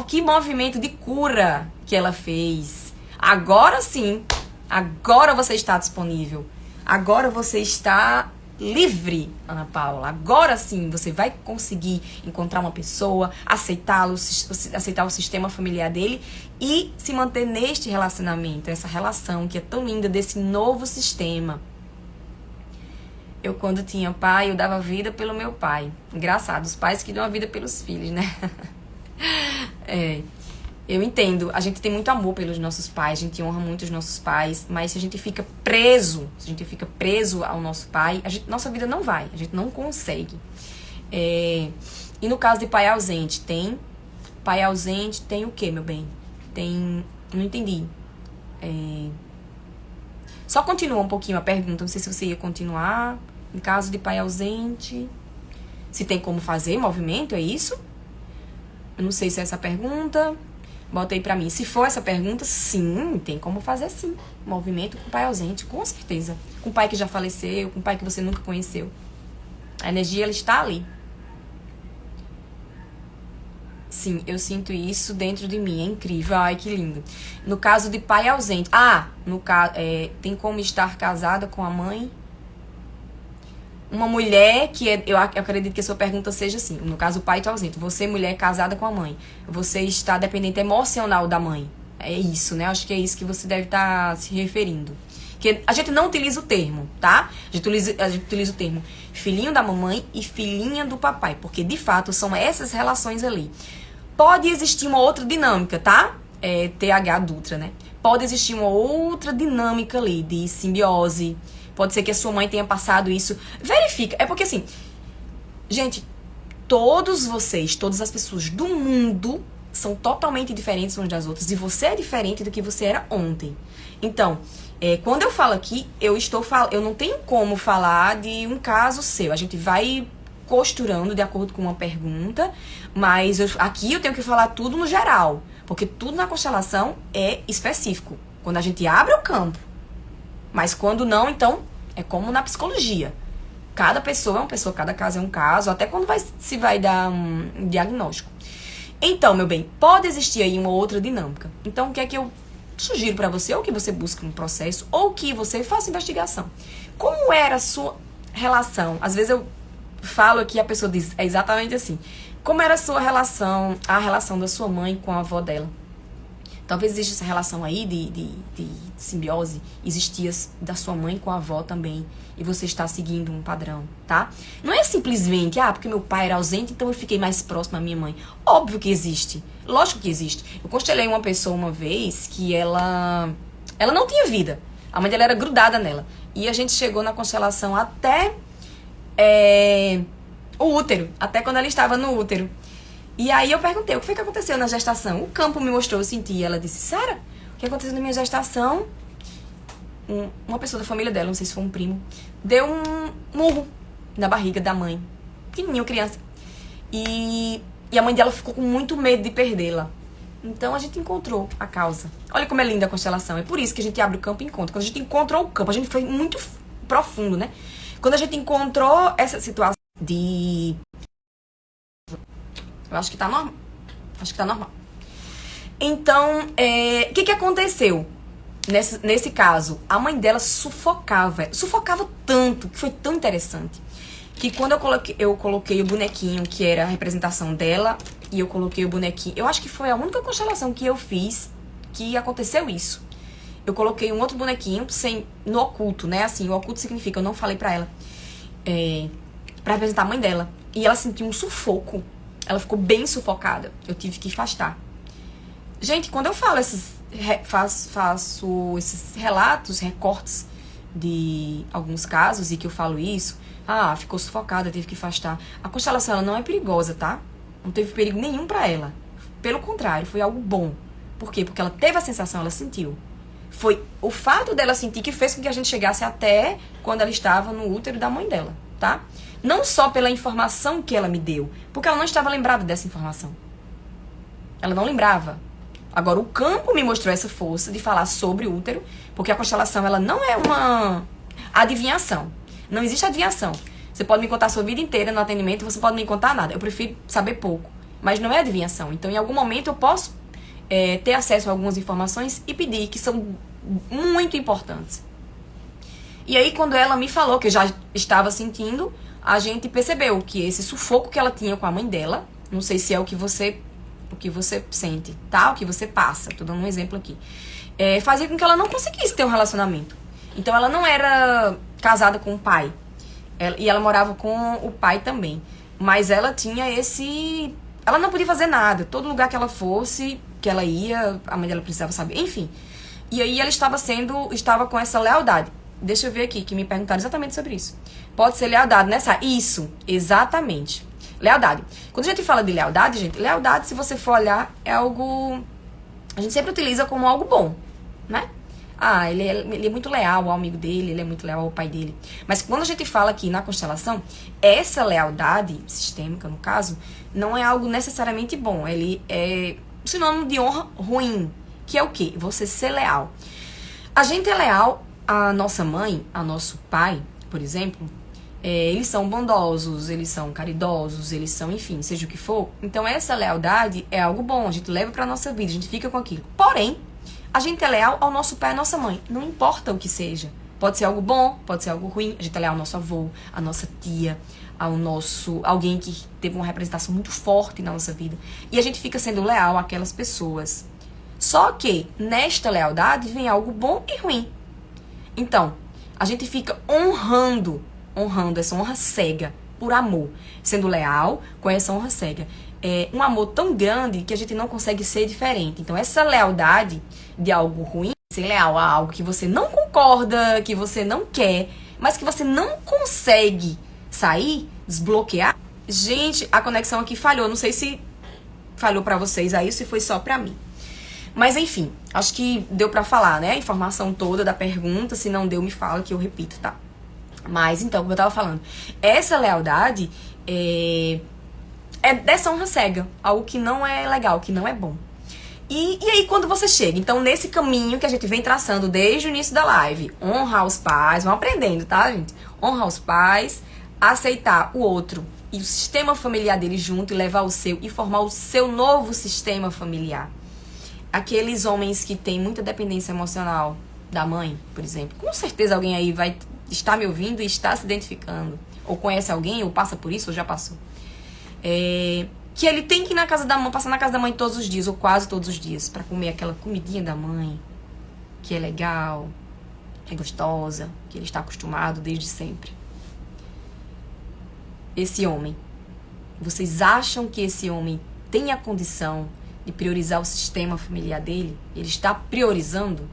Que movimento de cura que ela fez. Agora sim, agora você está disponível. Agora você está livre, Ana Paula. Agora sim você vai conseguir encontrar uma pessoa, aceitar o sistema familiar dele e se manter neste relacionamento, essa relação que é tão linda desse novo sistema. Eu, quando tinha pai, eu dava vida pelo meu pai. Engraçado, os pais que dão a vida pelos filhos, né? Eu entendo, a gente tem muito amor pelos nossos pais, a gente honra muito os nossos pais, mas se a gente fica preso, ao nosso pai, nossa vida não vai, a gente não consegue. E no caso de pai ausente, tem o quê, meu bem? Não entendi. Só continua um pouquinho a pergunta, não sei se você ia continuar. Em caso de pai ausente, se tem como fazer movimento, é isso? Eu não sei se é essa a pergunta. Bota aí pra mim. Se for essa pergunta, sim, tem como fazer sim. Movimento com pai ausente, com certeza. Com pai que já faleceu, com pai que você nunca conheceu. A energia, ela está ali. Sim, eu sinto isso dentro de mim. É incrível. Ai, que lindo. No caso de pai ausente. Tem como estar casada com a mãe? Uma mulher que eu acredito que a sua pergunta seja assim. No caso, o pai está ausente. Você, mulher, casada com a mãe. Você está dependente emocional da mãe. É isso, né? Acho que é isso que você deve estar se referindo. Que a gente não utiliza o termo, tá? A gente utiliza o termo filhinho da mamãe e filhinha do papai. Porque, de fato, são essas relações ali. Pode existir uma outra dinâmica, tá? TH Dutra, né? Pode existir uma outra dinâmica ali de simbiose. Pode ser que a sua mãe tenha passado isso. Verifica. É porque assim, gente, todas as pessoas do mundo são totalmente diferentes umas das outras. E você é diferente do que você era ontem. Então, quando eu falo aqui, eu não tenho como falar de um caso seu. A gente vai costurando de acordo com uma pergunta, mas aqui eu tenho que falar tudo no geral. Porque tudo na constelação é específico. Quando a gente abre o campo. Mas quando não, então, é como na psicologia. Cada pessoa é uma pessoa, cada caso é um caso, até quando se vai dar um diagnóstico. Então, meu bem, pode existir aí uma outra dinâmica. Então, o que é que eu sugiro pra você? Ou que você busque um processo, ou que você faça investigação. Como era a sua relação? Às vezes eu falo aqui, a pessoa diz, é exatamente assim. Como era a sua relação, a relação da sua mãe com a avó dela? Talvez exista essa relação aí de simbiose, existia da sua mãe com a avó também, e você está seguindo um padrão, tá? Não é simplesmente, porque meu pai era ausente, então eu fiquei mais próximo da minha mãe. Óbvio que existe, lógico que existe. Eu constelei uma pessoa uma vez que ela não tinha vida, a mãe dela era grudada nela, e a gente chegou na constelação até o útero, até quando ela estava no útero. E aí eu perguntei, o que foi que aconteceu na gestação? O campo me mostrou, eu senti. Ela disse, Sara, o que aconteceu na minha gestação? Uma pessoa da família dela, não sei se foi um primo, deu um murro na barriga da mãe. Pequenininho, criança. E a mãe dela ficou com muito medo de perdê-la. Então a gente encontrou a causa. Olha como é linda a constelação. É por isso que a gente abre o campo e encontra. Quando a gente encontrou o campo, a gente foi muito profundo, né? Quando a gente encontrou essa situação de... Eu acho que tá normal. Então, o que aconteceu? Nesse caso, a mãe dela sufocava tanto, que foi tão interessante, que quando eu coloquei o bonequinho, que era a representação dela, e eu coloquei o bonequinho, eu acho que foi a única constelação que eu fiz que aconteceu isso. Eu coloquei um outro bonequinho no oculto, né? Assim, o oculto significa, eu não falei pra ela, pra representar a mãe dela. E ela sentiu um sufoco. Ela ficou bem sufocada. Eu tive que afastar. Gente, quando eu falo faço esses relatos, recortes de alguns casos e que eu falo isso, ficou sufocada, teve que afastar. A constelação, ela não é perigosa, tá? Não teve perigo nenhum pra ela. Pelo contrário, foi algo bom. Por quê? Porque ela teve a sensação, ela sentiu. Foi o fato dela sentir que fez com que a gente chegasse até quando ela estava no útero da mãe dela, tá? Não só pela informação que ela me deu, porque ela não estava lembrada dessa informação. Ela não lembrava. Agora, o campo me mostrou essa força de falar sobre o útero, porque a constelação, ela não é uma adivinhação. Não existe adivinhação. Você pode me contar a sua vida inteira no atendimento, você pode me contar nada. Eu prefiro saber pouco. Mas não é adivinhação. Então, em algum momento, eu posso ter acesso a algumas informações e pedir, que são muito importantes. E aí, quando ela me falou que eu já estava sentindo, a gente percebeu que esse sufoco que ela tinha com a mãe dela, não sei se é o que você sente, tá? O que você passa, tô dando um exemplo aqui. Fazia com que ela não conseguisse ter um relacionamento. Então, ela não era casada com o pai. E ela morava com o pai também. Mas ela tinha esse... Ela não podia fazer nada. Todo lugar que ela fosse, que ela ia, a mãe dela precisava saber. Enfim. E aí ela estava com essa lealdade. Deixa eu ver aqui, que me perguntaram exatamente sobre isso. Pode ser lealdade, né, Sá? Isso, exatamente. Lealdade. Quando a gente fala de lealdade, gente, lealdade, se você for olhar, é algo... A gente sempre utiliza como algo bom, né? Ah, ele é muito leal ao amigo dele, ele é muito leal ao pai dele. Mas quando a gente fala aqui na constelação, essa lealdade sistêmica, no caso, não é algo necessariamente bom. Ele é sinônimo de honra ruim, que é o quê? Você ser leal. A gente é leal à nossa mãe, ao nosso pai, por exemplo. Eles são bondosos, eles são caridosos, eles são, enfim, seja o que for. Então essa lealdade é algo bom, a gente leva pra nossa vida, a gente fica com aquilo. Porém, a gente é leal ao nosso pai e à nossa mãe. Não importa o que seja. Pode ser algo bom, pode ser algo ruim. A gente é leal ao nosso avô, à nossa tia, alguém que teve uma representação muito forte na nossa vida. E a gente fica sendo leal àquelas pessoas. Só que nesta lealdade vem algo bom e ruim. Então, a gente fica honrando essa honra cega por amor. Sendo leal com essa honra cega. É um amor tão grande que a gente não consegue ser diferente. Então, essa lealdade de algo ruim, ser leal a algo que você não concorda, que você não quer, mas que você não consegue sair, desbloquear. Gente, a conexão aqui falhou. Não sei se falhou pra vocês aí, se foi só pra mim. Mas, enfim, acho que deu pra falar, né? A informação toda da pergunta. Se não deu, me fala que eu repito, tá? Mas, então, como eu tava falando, essa lealdade é dessa honra cega. Algo que não é legal, que não é bom. E aí, quando você chega, então, nesse caminho que a gente vem traçando desde o início da live, honrar os pais, vão aprendendo, tá, gente? Honrar os pais, aceitar o outro e o sistema familiar dele junto e levar o seu e formar o seu novo sistema familiar. Aqueles homens que têm muita dependência emocional da mãe, por exemplo, com certeza alguém aí vai estar me ouvindo e está se identificando, ou conhece alguém, ou passa por isso, ou já passou. Que ele tem que ir na casa da mãe, passar na casa da mãe todos os dias, ou quase todos os dias, pra comer aquela comidinha da mãe, que é legal, que é gostosa, que ele está acostumado desde sempre. Esse homem, vocês acham que esse homem tem a condição de priorizar o sistema familiar dele? Ele está priorizando?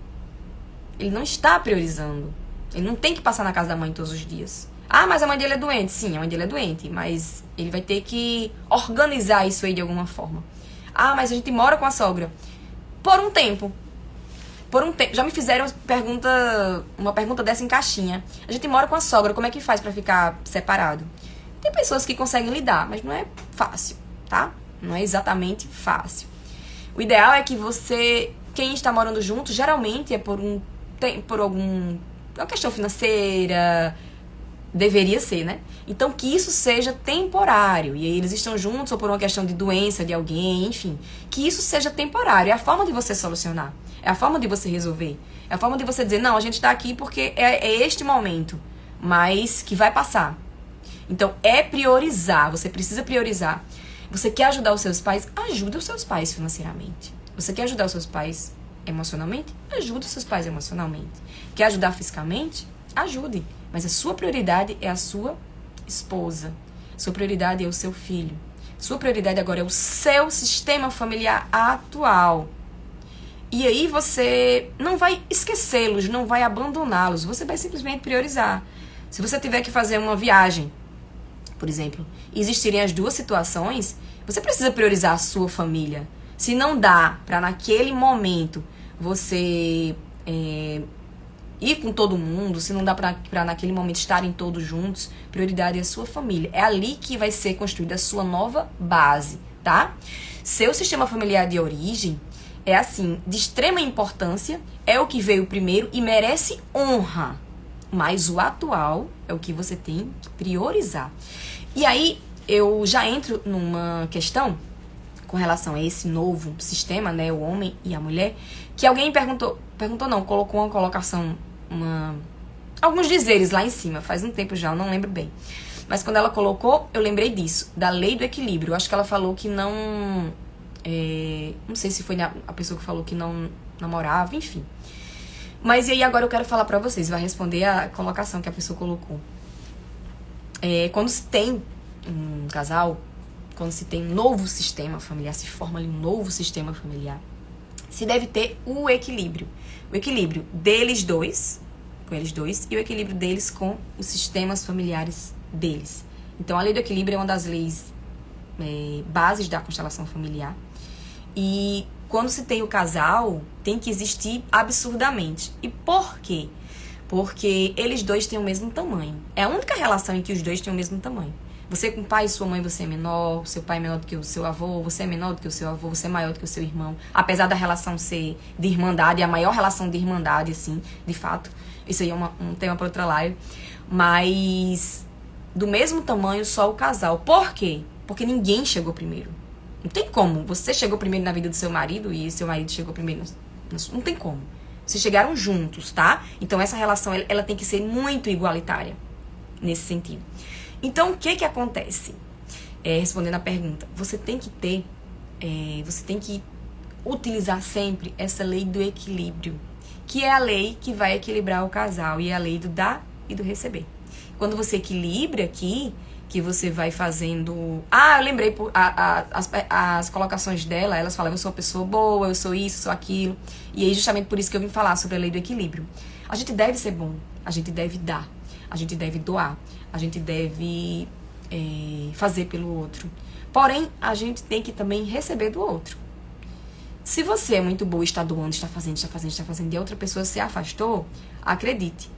Ele não está priorizando. Ele não tem que passar na casa da mãe todos os dias. Ah, mas a mãe dele é doente. Sim, a mãe dele é doente, mas ele vai ter que organizar isso aí de alguma forma. Ah, mas a gente mora com a sogra. Por um tempo. Já me fizeram uma pergunta dessa em caixinha. A gente mora com a sogra, como é que faz pra ficar separado? Tem pessoas que conseguem lidar, mas não é fácil, tá? Não é exatamente fácil. O ideal é que quem está morando junto, geralmente é por uma questão financeira. Deveria ser, né? Então, que isso seja temporário. E aí eles estão juntos ou por uma questão de doença de alguém, enfim. Que isso seja temporário. É a forma de você solucionar. É a forma de você resolver. É a forma de você dizer, não, a gente tá aqui porque é este momento. Mas que vai passar. Então, é priorizar. Você precisa priorizar. Você quer ajudar os seus pais? Ajuda os seus pais financeiramente. Você quer ajudar os seus pais emocionalmente? Ajuda os seus pais emocionalmente. Quer ajudar fisicamente? Ajude. Mas a sua prioridade é a sua esposa. Sua prioridade é o seu filho. Sua prioridade agora é o seu sistema familiar atual. E aí você não vai esquecê-los, não vai abandoná-los. Você vai simplesmente priorizar. Se você tiver que fazer uma viagem, por exemplo, e existirem as duas situações, você precisa priorizar a sua família. Se não dá para naquele momento você ir com todo mundo, se não dá pra naquele momento estarem todos juntos, prioridade é a sua família. É ali que vai ser construída a sua nova base, tá? Seu sistema familiar de origem é assim, de extrema importância, é o que veio primeiro e merece honra. Mas o atual é o que você tem que priorizar. E aí, eu já entro numa questão com relação a esse novo sistema, né, o homem e a mulher, que alguém perguntou não, colocou uma colocação, alguns dizeres lá em cima, faz um tempo já, eu não lembro bem. Mas quando ela colocou, eu lembrei disso, da lei do equilíbrio. Eu acho que ela falou que não... não sei se foi a pessoa que falou que não namorava, enfim. Mas e aí agora eu quero falar pra vocês, vai responder a colocação que a pessoa colocou. Quando se tem um casal, quando se tem um novo sistema familiar, se forma ali um novo sistema familiar, se deve ter o equilíbrio. O equilíbrio deles dois, com eles dois, e o equilíbrio deles com os sistemas familiares deles. Então, a lei do equilíbrio é uma das leis bases da constelação familiar. E quando se tem o casal, tem que existir absurdamente. E por quê? Porque eles dois têm o mesmo tamanho. É a única relação em que os dois têm o mesmo tamanho. Você com o pai e sua mãe, você é menor, seu pai é menor do que o seu avô, você é menor do que o seu avô, você é maior do que o seu irmão. Apesar da relação ser de irmandade, a maior relação de irmandade, assim, de fato. Isso aí é um tema para outra live. Mas do mesmo tamanho só o casal. Por quê? Porque ninguém chegou primeiro. Não tem como. Você chegou primeiro na vida do seu marido e seu marido chegou primeiro. Não tem como. Vocês chegaram juntos, tá? Então essa relação, ela tem que ser muito igualitária nesse sentido. Então, o que acontece? Respondendo a pergunta, você tem que utilizar sempre essa lei do equilíbrio, que é a lei que vai equilibrar o casal, e é a lei do dar e do receber. Quando você equilibra aqui, que você vai fazendo... eu lembrei, as colocações dela, elas falam, eu sou uma pessoa boa, eu sou isso, sou aquilo. E aí, justamente por isso que eu vim falar sobre a lei do equilíbrio. A gente deve ser bom, a gente deve dar, a gente deve doar, a gente deve fazer pelo outro. Porém, a gente tem que também receber do outro. Se você é muito boa, está doando, está fazendo, e a outra pessoa se afastou, acredite,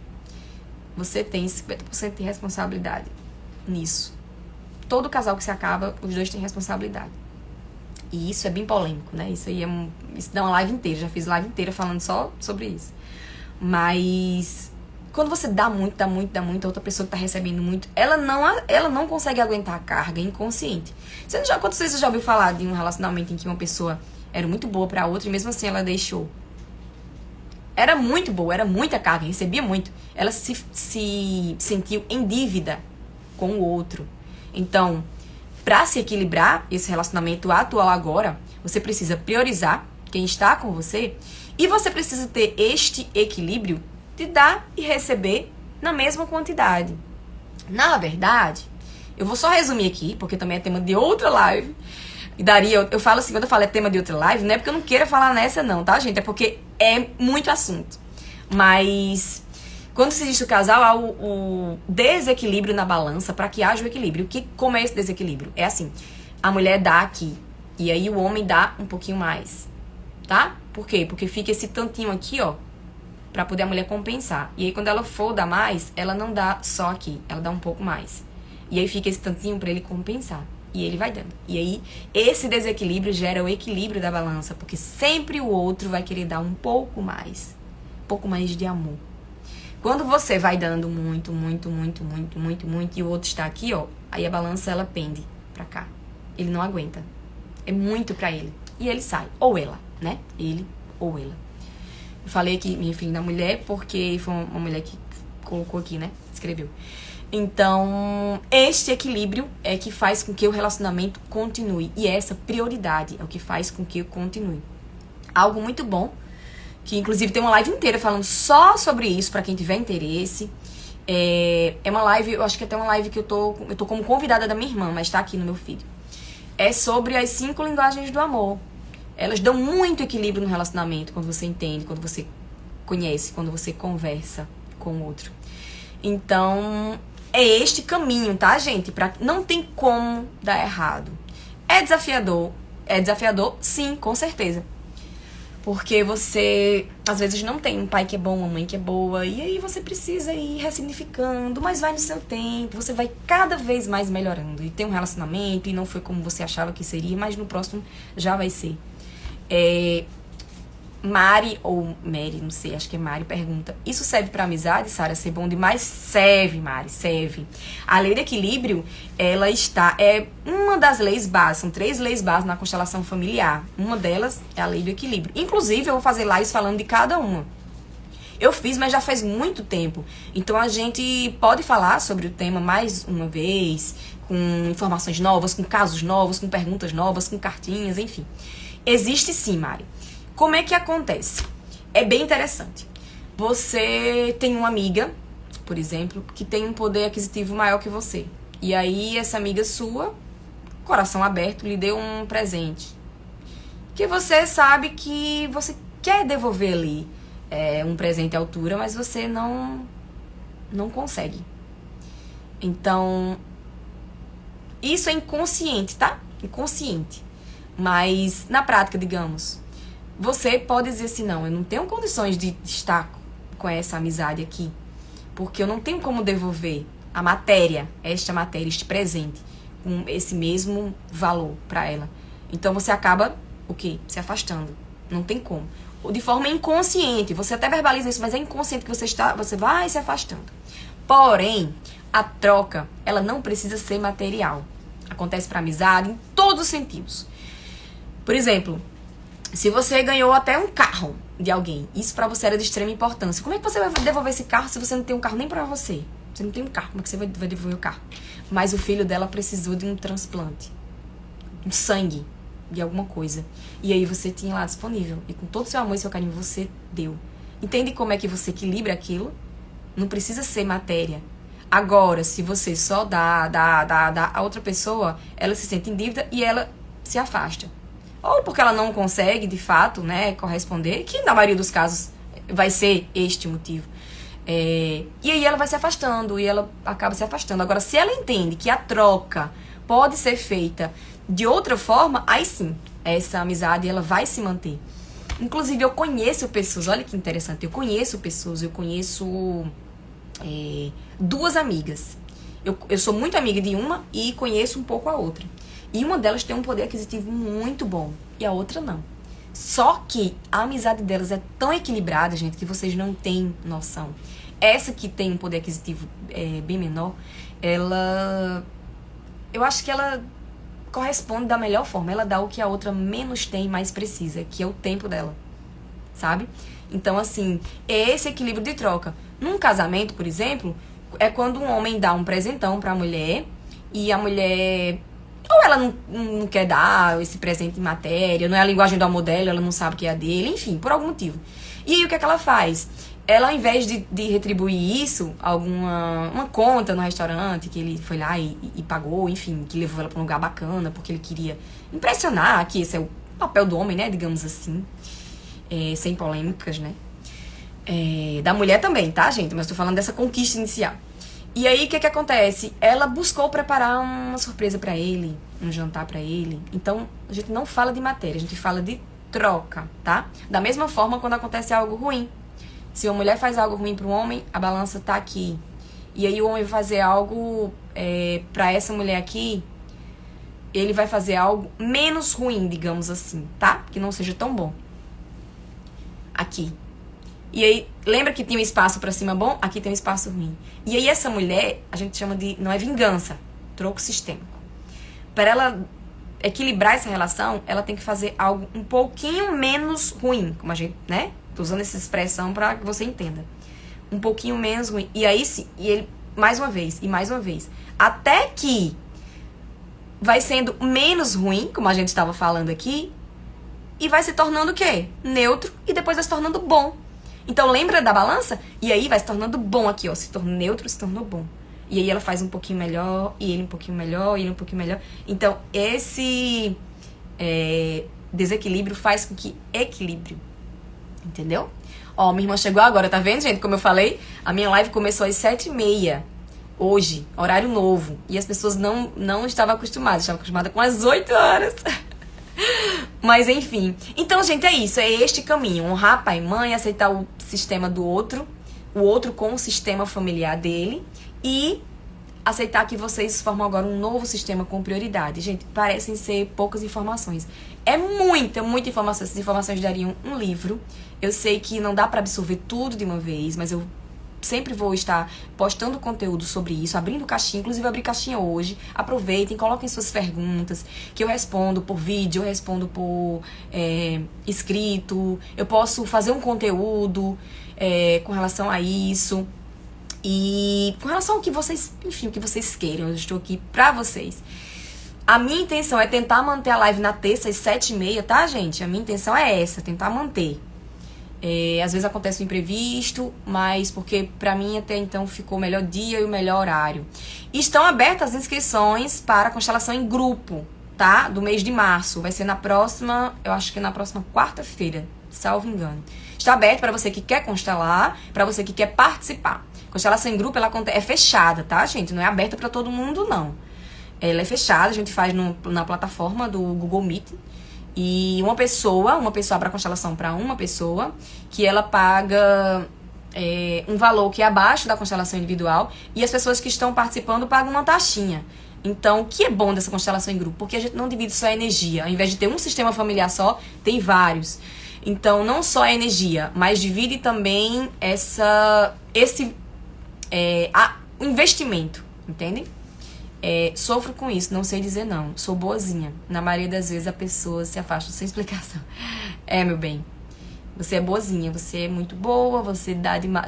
você tem 50% de responsabilidade nisso. Todo casal que se acaba, os dois têm responsabilidade. E isso é bem polêmico, né? Isso aí isso dá uma live inteira, já fiz live inteira falando só sobre isso. Mas quando você dá muito, a outra pessoa que tá recebendo muito, ela não consegue aguentar a carga inconsciente. Quantas vezes você já ouviu falar de um relacionamento em que uma pessoa era muito boa pra outra e mesmo assim ela deixou? Era muito boa, era muita carga, recebia muito. Ela se sentiu em dívida com o outro. Então, pra se equilibrar esse relacionamento atual agora, você precisa priorizar quem está com você e você precisa ter este equilíbrio de dar e receber na mesma quantidade. Na verdade, eu vou só resumir aqui, porque também é tema de outra live. E eu falo assim, quando eu falo é tema de outra live, não é porque eu não queira falar nessa não, tá, gente? É porque é muito assunto. Mas quando se diz o casal, há o desequilíbrio na balança para que haja o equilíbrio. Como é esse desequilíbrio? É assim, a mulher dá aqui, e aí o homem dá um pouquinho mais, tá? Por quê? Porque fica esse tantinho aqui, ó, pra poder a mulher compensar. E aí quando ela for dar mais, ela não dá só aqui, ela dá um pouco mais. E aí fica esse tantinho pra ele compensar. E ele vai dando. E aí esse desequilíbrio gera o equilíbrio da balança, porque sempre o outro vai querer dar um pouco mais de amor. Quando você vai dando muito, e o outro está aqui, ó, aí a balança ela pende pra cá. Ele não aguenta. É muito pra ele. E ele sai. Ou ela, né? Ele ou ela. Eu falei aqui, me referindo à mulher, porque foi uma mulher que colocou aqui, né? Escreveu. Então, este equilíbrio é que faz com que o relacionamento continue. E essa prioridade é o que faz com que eu continue. Algo muito bom, que inclusive tem uma live inteira falando só sobre isso, pra quem tiver interesse. É uma live, eu acho que é até uma live que eu tô como convidada da minha irmã, mas tá aqui no meu feed. É sobre as 5 linguagens do amor. Elas dão muito equilíbrio no relacionamento, quando você entende, quando você conhece, quando você conversa com o outro. Então, é este caminho, tá, gente? Não tem como dar errado. É desafiador? É desafiador? Sim, com certeza. Porque você, às vezes, não tem um pai que é bom, uma mãe que é boa. E aí você precisa ir ressignificando. Mas vai no seu tempo. Você vai cada vez mais melhorando. E tem um relacionamento. E não foi como você achava que seria. Mas no próximo já vai ser. Mari, ou Mary, não sei, acho que é Mari, pergunta: isso serve pra amizade, Sara, ser bom demais? Serve, Mari, serve. A lei do equilíbrio, ela é uma das leis básicas, são 3 leis básicas na constelação familiar. Uma delas é a lei do equilíbrio. Inclusive, eu vou fazer lives falando de cada uma. Eu fiz, mas já faz muito tempo. Então, a gente pode falar sobre o tema mais uma vez, com informações novas, com casos novos, com perguntas novas, com cartinhas, enfim. Existe sim, Mari. Como é que acontece? É bem interessante. Você tem uma amiga, por exemplo, que tem um poder aquisitivo maior que você. E aí essa amiga sua, coração aberto, lhe deu um presente. Que você sabe que você quer devolver ali um presente à altura, mas você não consegue. Então, isso é inconsciente, tá? Inconsciente. Mas na prática, digamos, você pode dizer assim: não, eu não tenho condições de estar com essa amizade aqui, porque eu não tenho como devolver a matéria, este presente, com esse mesmo valor para ela. Então você acaba, o quê? Se afastando. Não tem como. De forma inconsciente, você até verbaliza isso, mas é inconsciente que você vai se afastando. Porém, a troca, ela não precisa ser material. Acontece para amizade em todos os sentidos. Por exemplo, se você ganhou até um carro de alguém, isso pra você era de extrema importância. Como é que você vai devolver esse carro se você não tem um carro nem pra você? Você não tem um carro, como é que você vai devolver o carro? Mas o filho dela precisou de um transplante, um sangue, de alguma coisa. E aí você tinha lá disponível. E com todo o seu amor e seu carinho, você deu. Entende como é que você equilibra aquilo? Não precisa ser matéria. Agora, se você só dá a outra pessoa, ela se sente em dívida e ela se afasta. Ou porque ela não consegue, de fato, né, corresponder, que na maioria dos casos vai ser este motivo. E aí ela vai se afastando, e ela acaba se afastando. Agora, se ela entende que a troca pode ser feita de outra forma, aí sim, essa amizade ela vai se manter. Inclusive, eu conheço pessoas, olha que interessante, eu conheço 2 amigas. Eu sou muito amiga de uma e conheço um pouco a outra. E uma delas tem um poder aquisitivo muito bom e a outra não. Só que a amizade delas é tão equilibrada, gente, que vocês não têm noção. Essa que tem um poder aquisitivo bem menor, eu acho que ela corresponde da melhor forma. Ela dá o que a outra menos tem e mais precisa, que é o tempo dela, sabe? Então, assim, é esse equilíbrio de troca. Num casamento, por exemplo, é quando um homem dá um presentão pra mulher e a mulher... ou ela não quer dar esse presente em matéria, não é a linguagem do amor dela, ela não sabe o que é a dele, enfim, por algum motivo. E aí o que é que ela faz? Ela, ao invés de retribuir isso, uma conta no restaurante, que ele foi lá e pagou, enfim, que levou ela pra um lugar bacana, porque ele queria impressionar, que esse é o papel do homem, né, digamos assim, sem polêmicas, né. Da mulher também, tá, gente? Mas tô falando dessa conquista inicial. E aí, o que acontece? Ela buscou preparar uma surpresa pra ele, um jantar pra ele. Então, a gente não fala de matéria, a gente fala de troca, tá? Da mesma forma, quando acontece algo ruim. Se uma mulher faz algo ruim pro homem, a balança tá aqui. E aí, o homem vai fazer algo pra essa mulher aqui, ele vai fazer algo menos ruim, digamos assim, tá? Que não seja tão bom. Aqui. E aí, lembra que tinha um espaço pra cima bom? Aqui tem um espaço ruim. E aí, essa mulher, a gente chama de... não é vingança, troco sistêmico. Para ela equilibrar essa relação, ela tem que fazer algo um pouquinho menos ruim. Como a gente, né? Tô usando essa expressão pra que você entenda. Um pouquinho menos ruim. E aí, sim, e ele, mais uma vez, e mais uma vez. Até que vai sendo menos ruim, como a gente estava falando aqui, e vai se tornando o quê? Neutro, e depois vai se tornando bom. Então, lembra da balança? E aí vai se tornando bom aqui, ó. Se tornou neutro, se tornou bom. E aí ela faz um pouquinho melhor, e ele um pouquinho melhor, e ele um pouquinho melhor. Então, esse desequilíbrio faz com que equilíbrio. Entendeu? Ó, minha irmã chegou agora, tá vendo, gente? Como eu falei, a minha live começou às 7h30. Hoje, horário novo. E as pessoas não estavam acostumadas. Estavam acostumadas com as 8 horas. Mas enfim. Então, gente, é isso. É este caminho. Honrar pai e mãe, aceitar o sistema do outro. O outro com o sistema familiar dele. E aceitar que vocês formam agora um novo sistema com prioridade. Gente, parecem ser poucas informações. É muita informação. Essas informações dariam um livro. Eu sei que não dá pra absorver tudo de uma vez, mas eu sempre vou estar postando conteúdo sobre isso, abrindo caixinha, inclusive eu abri caixinha hoje. Aproveitem, coloquem suas perguntas, que eu respondo por vídeo, eu respondo por escrito. Eu posso fazer um conteúdo com relação a isso. E com relação ao que vocês, enfim, o que vocês queiram, eu estou aqui pra vocês. A minha intenção é tentar manter a live na terça às 7h30, tá, gente? A minha intenção é essa, tentar manter. Às vezes acontece um imprevisto, mas porque pra mim até então ficou o melhor dia e o melhor horário. Estão abertas as inscrições para a constelação em grupo, tá? Do mês de março. Vai ser na próxima, eu acho que na próxima quarta-feira, salvo engano. Está aberto para você que quer constelar, para você que quer participar. Constelação em grupo, ela é fechada, tá, gente? Não é aberta para todo mundo, não. Ela é fechada, a gente faz na plataforma do Google Meet. E uma pessoa para constelação para uma pessoa, que ela paga um valor que é abaixo da constelação individual, e as pessoas que estão participando pagam uma taxinha. Então, o que é bom dessa constelação em grupo? Porque a gente não divide só a energia. Ao invés de ter um sistema familiar só, tem vários. Então, não só a energia, mas divide também o investimento, entendem? Sofro com isso, não sei dizer não. Sou boazinha. Na maioria das vezes a pessoa se afasta sem explicação. Meu bem. Você é boazinha, você é muito boa, você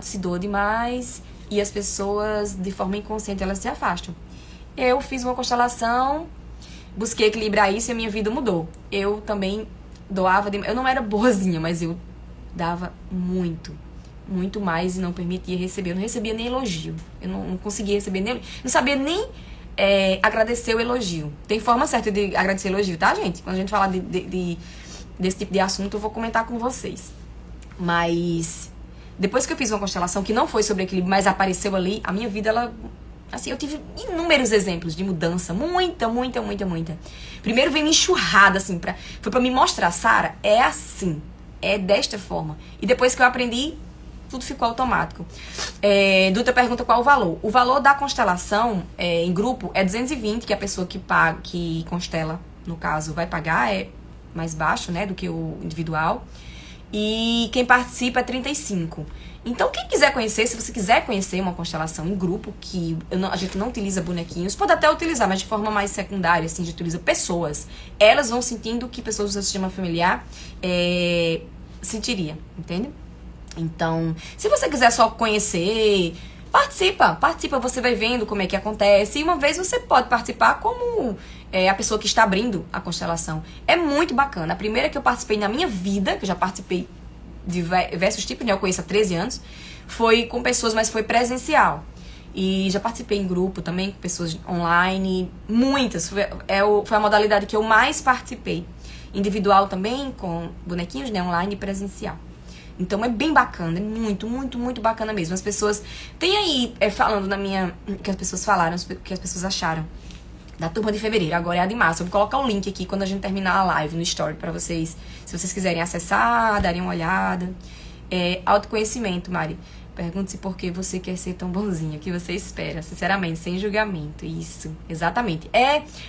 se doa demais. E as pessoas, de forma inconsciente, elas se afastam. Eu fiz uma constelação, busquei equilibrar isso e a minha vida mudou. Eu também doava demais. Eu não era boazinha, mas eu dava muito mais e não permitia receber. Eu não recebia nem elogio. Eu não conseguia receber nem elogio. Não sabia nem agradecer o elogio. Tem forma certa de agradecer elogio, tá, gente? Quando a gente falar desse tipo de assunto, eu vou comentar com vocês. Mas depois que eu fiz uma constelação que não foi sobre equilíbrio, mas apareceu ali, a minha vida, ela... Assim, eu tive inúmeros exemplos de mudança. Muita. Primeiro veio uma enxurrada, assim, foi pra me mostrar, Sara, é assim. É desta forma. E depois que eu aprendi, tudo ficou automático. Dutra pergunta qual o valor. O valor da constelação em grupo é 220, que a pessoa que constela, no caso, vai pagar, é mais baixo, né, do que o individual. E quem participa é 35. Então, quem quiser conhecer, se você quiser conhecer uma constelação em grupo, que a gente não utiliza bonequinhos, pode até utilizar, mas de forma mais secundária, assim, a gente utiliza pessoas. Elas vão sentindo que pessoas do seu sistema familiar sentiria, entende? Então, se você quiser só conhecer, participa, você vai vendo como é que acontece, e uma vez você pode participar como a pessoa que está abrindo a constelação. É muito bacana. A primeira que eu participei na minha vida, que eu já participei de diversos tipos, né, eu conheço há 13 anos, foi com pessoas, mas foi presencial. E já participei em grupo também, com pessoas online, muitas, foi a modalidade que eu mais participei. Individual também, com bonequinhos, né, online e presencial. Então é bem bacana, é muito bacana mesmo. As pessoas, tem aí, falando que as pessoas falaram, que as pessoas acharam da turma de fevereiro, agora é a de março. Eu vou colocar o link aqui quando a gente terminar a live no story pra vocês, se vocês quiserem acessar, darem uma olhada. Autoconhecimento, Mari. Pergunte-se por que você quer ser tão bonzinha, o que você espera, sinceramente, sem julgamento. Isso, exatamente.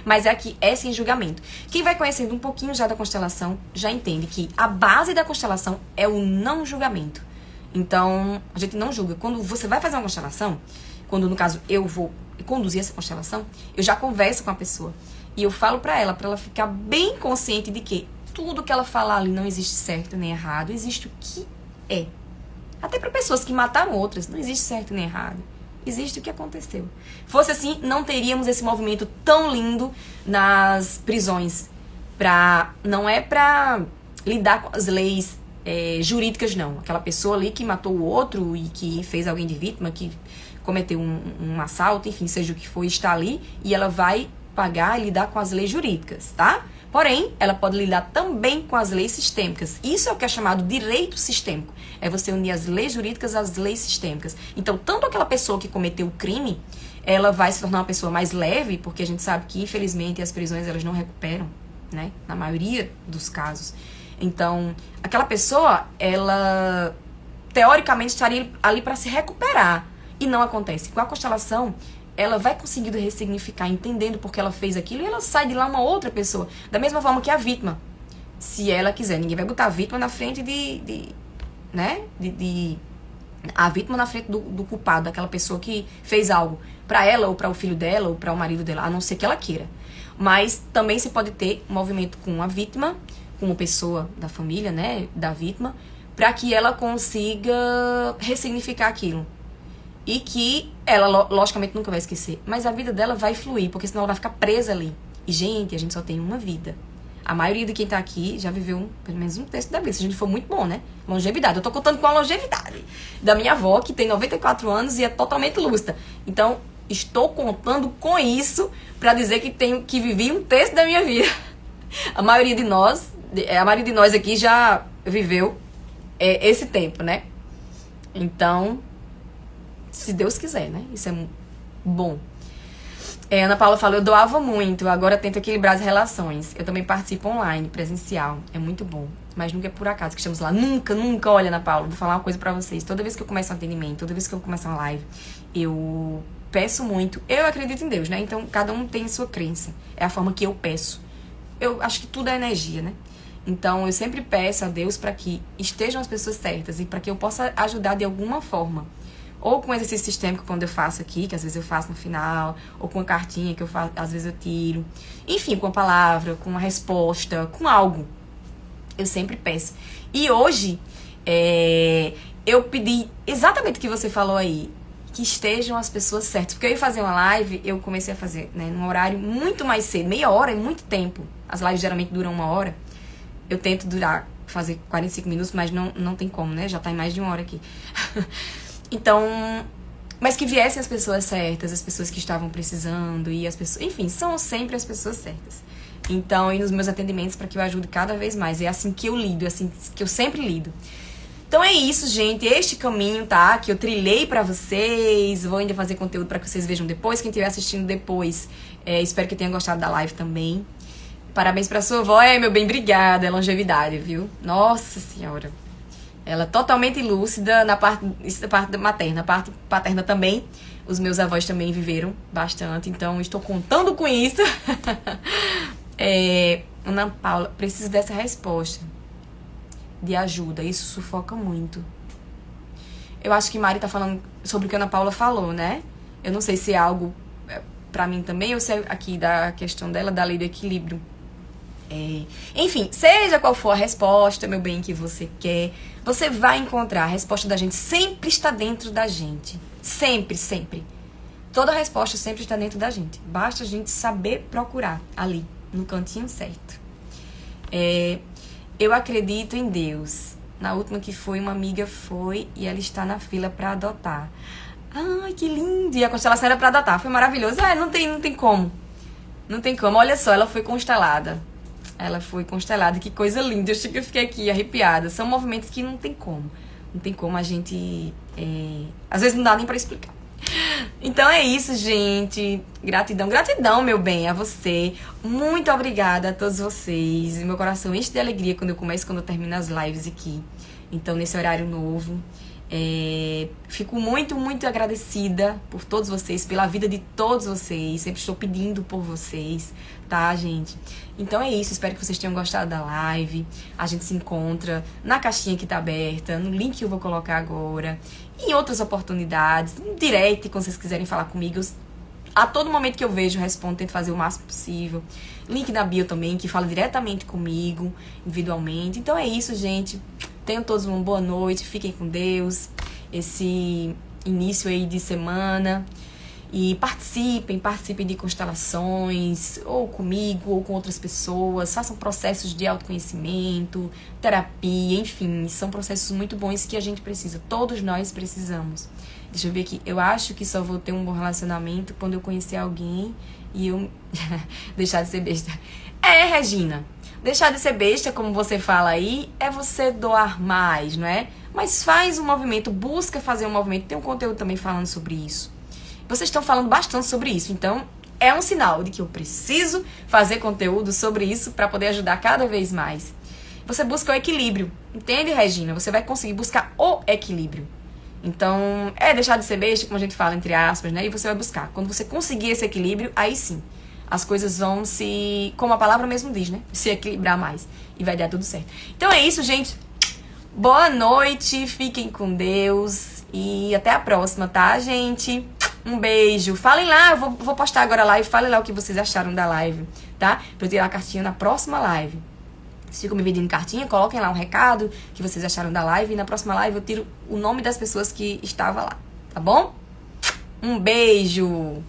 Mas aqui é sem julgamento. Quem vai conhecendo um pouquinho já da constelação, já entende que a base da constelação é o não julgamento. Então, a gente não julga. Quando você vai fazer uma constelação, quando no caso eu vou conduzir essa constelação, eu já converso com a pessoa. E eu falo pra ela ficar bem consciente de que tudo que ela falar ali não existe certo nem errado, existe o que é. Até para pessoas que mataram outras, não existe certo nem errado. Existe o que aconteceu. Fosse assim, não teríamos esse movimento tão lindo nas prisões. Não é pra lidar com as leis jurídicas, não. Aquela pessoa ali que matou o outro e que fez alguém de vítima, que cometeu um assalto, enfim, seja o que for, está ali e ela vai pagar e lidar com as leis jurídicas, tá? Porém, ela pode lidar também com as leis sistêmicas. Isso é o que é chamado direito sistêmico. É você unir as leis jurídicas às leis sistêmicas. Então, tanto aquela pessoa que cometeu o crime, ela vai se tornar uma pessoa mais leve, porque a gente sabe que, infelizmente, as prisões elas não recuperam. né? Na maioria dos casos. Então, aquela pessoa, ela teoricamente estaria ali para se recuperar. E não acontece. Com a constelação, ela vai conseguindo ressignificar, entendendo por que ela fez aquilo, e ela sai de lá uma outra pessoa. Da mesma forma que a vítima. Se ela quiser. Ninguém vai botar a vítima na frente a vítima na frente do culpado, daquela pessoa que fez algo para ela, ou para o filho dela, ou para o marido dela, a não ser que ela queira. Mas também se pode ter um movimento com a vítima, com uma pessoa da família, né, da vítima, para que ela consiga ressignificar aquilo. E que ela, logicamente, nunca vai esquecer. Mas a vida dela vai fluir, porque senão ela vai ficar presa ali. E, gente, a gente só tem uma vida. A maioria de quem tá aqui já viveu pelo menos um terço da vida. Se a gente for muito bom, né? Longevidade. Eu tô contando com a longevidade da minha avó, que tem 94 anos e é totalmente lúcida. Então, estou contando com isso pra dizer que vivi um terço da minha vida. A maioria de nós aqui já viveu esse tempo, né? Então, se Deus quiser, né? Isso é bom. Ana Paula falou, eu doava muito, agora tento equilibrar as relações. Eu também participo online, presencial. É muito bom. Mas nunca é por acaso que estamos lá. Nunca. Olha, Ana Paula, vou falar uma coisa pra vocês. Toda vez que eu começo um atendimento, toda vez que eu começo uma live, eu peço muito. Eu acredito em Deus, né? Então, cada um tem sua crença. É a forma que eu peço. Eu acho que tudo é energia, né? Então, eu sempre peço a Deus pra que estejam as pessoas certas e pra que eu possa ajudar de alguma forma. Ou com exercício sistêmico, quando eu faço aqui, que às vezes eu faço no final, ou com a cartinha que eu faço, às vezes eu tiro. Enfim, com a palavra, com uma resposta, com algo. Eu sempre peço. E hoje, eu pedi exatamente o que você falou aí, que estejam as pessoas certas. Porque eu ia fazer uma live, eu comecei a fazer, né, num horário muito mais cedo. Meia hora é muito tempo. As lives geralmente duram 1 hora. Eu tento fazer 45 minutos, mas não tem como, né? Já tá em mais de 1 hora aqui. Então, mas que viessem as pessoas certas, as pessoas que estavam precisando, e as pessoas, enfim, são sempre as pessoas certas. Então, e nos meus atendimentos para que eu ajude cada vez mais. É assim que eu lido, é assim que eu sempre lido. Então é isso, gente, este caminho, tá? Que eu trilhei pra vocês. Vou ainda fazer conteúdo para que vocês vejam depois. Quem estiver assistindo depois, espero que tenha gostado da live também. Parabéns pra sua avó, meu bem, obrigada. É longevidade, viu? Nossa Senhora. Ela totalmente lúcida isso é parte materna. A parte paterna também. Os meus avós também viveram bastante. Então, estou contando com isso. Ana Paula, preciso dessa resposta. De ajuda. Isso sufoca muito. Eu acho que Mari tá falando sobre o que a Ana Paula falou, né? Eu não sei se é algo pra mim também. Ou se é aqui da questão dela, da lei do equilíbrio. Enfim, seja qual for a resposta, meu bem, que você quer, você vai encontrar. A resposta da gente sempre está dentro da gente. Sempre, sempre. Toda resposta sempre está dentro da gente. Basta a gente saber procurar ali, no cantinho certo. Eu acredito em Deus. Na última que foi, uma amiga foi e ela está na fila para adotar. Ai, que lindo! E a constelação era para adotar. Foi maravilhoso. Não tem como. Não tem como. Olha só, ela foi constelada. Ela foi constelada, que coisa linda. Eu fiquei aqui arrepiada. São movimentos que não tem como. Não tem como a gente... Às vezes não dá nem pra explicar. Então é isso, gente. Gratidão, meu bem, a você. Muito obrigada a todos vocês. Meu coração enche de alegria quando eu termino as lives aqui. Então, nesse horário novo. Fico muito, muito agradecida por todos vocês, pela vida de todos vocês. Sempre estou pedindo por vocês, tá, gente? Então é isso, espero que vocês tenham gostado da live. A gente se encontra na caixinha que tá aberta, no link que eu vou colocar agora, em outras oportunidades, no direct, quando vocês quiserem falar comigo. A todo momento que eu vejo, eu respondo, tento fazer o máximo possível. Link na bio também, que fala diretamente comigo, individualmente. Então é isso, gente. Tenham todos uma boa noite, fiquem com Deus. Esse início aí de semana. E participem de constelações, ou comigo, ou com outras pessoas. Façam processos de autoconhecimento, terapia, enfim. São processos muito bons que a gente precisa. Todos nós precisamos. Deixa eu ver aqui. Eu acho que só vou ter um bom relacionamento quando eu conhecer alguém e eu deixar de ser besta. Regina. Deixar de ser besta, como você fala aí, é você doar mais, não é? Mas faz um movimento, busca fazer um movimento. Tem um conteúdo também falando sobre isso. Vocês estão falando bastante sobre isso, então é um sinal de que eu preciso fazer conteúdo sobre isso para poder ajudar cada vez mais. Você busca o equilíbrio, entende, Regina? Você vai conseguir buscar o equilíbrio. Então, é deixar de ser besta, como a gente fala, entre aspas, né? E você vai buscar. Quando você conseguir esse equilíbrio, aí sim, as coisas vão se, como a palavra mesmo diz, né? Se equilibrar mais. E vai dar tudo certo. Então é isso, gente. Boa noite, fiquem com Deus. E até a próxima, tá, gente? Um beijo. Falem lá, eu vou postar agora a live. Falem lá o que vocês acharam da live, tá? Pra eu tirar a cartinha na próxima live. Se ficam me pedindo cartinha, coloquem lá um recado que vocês acharam da live. E na próxima live eu tiro o nome das pessoas que estavam lá, tá bom? Um beijo!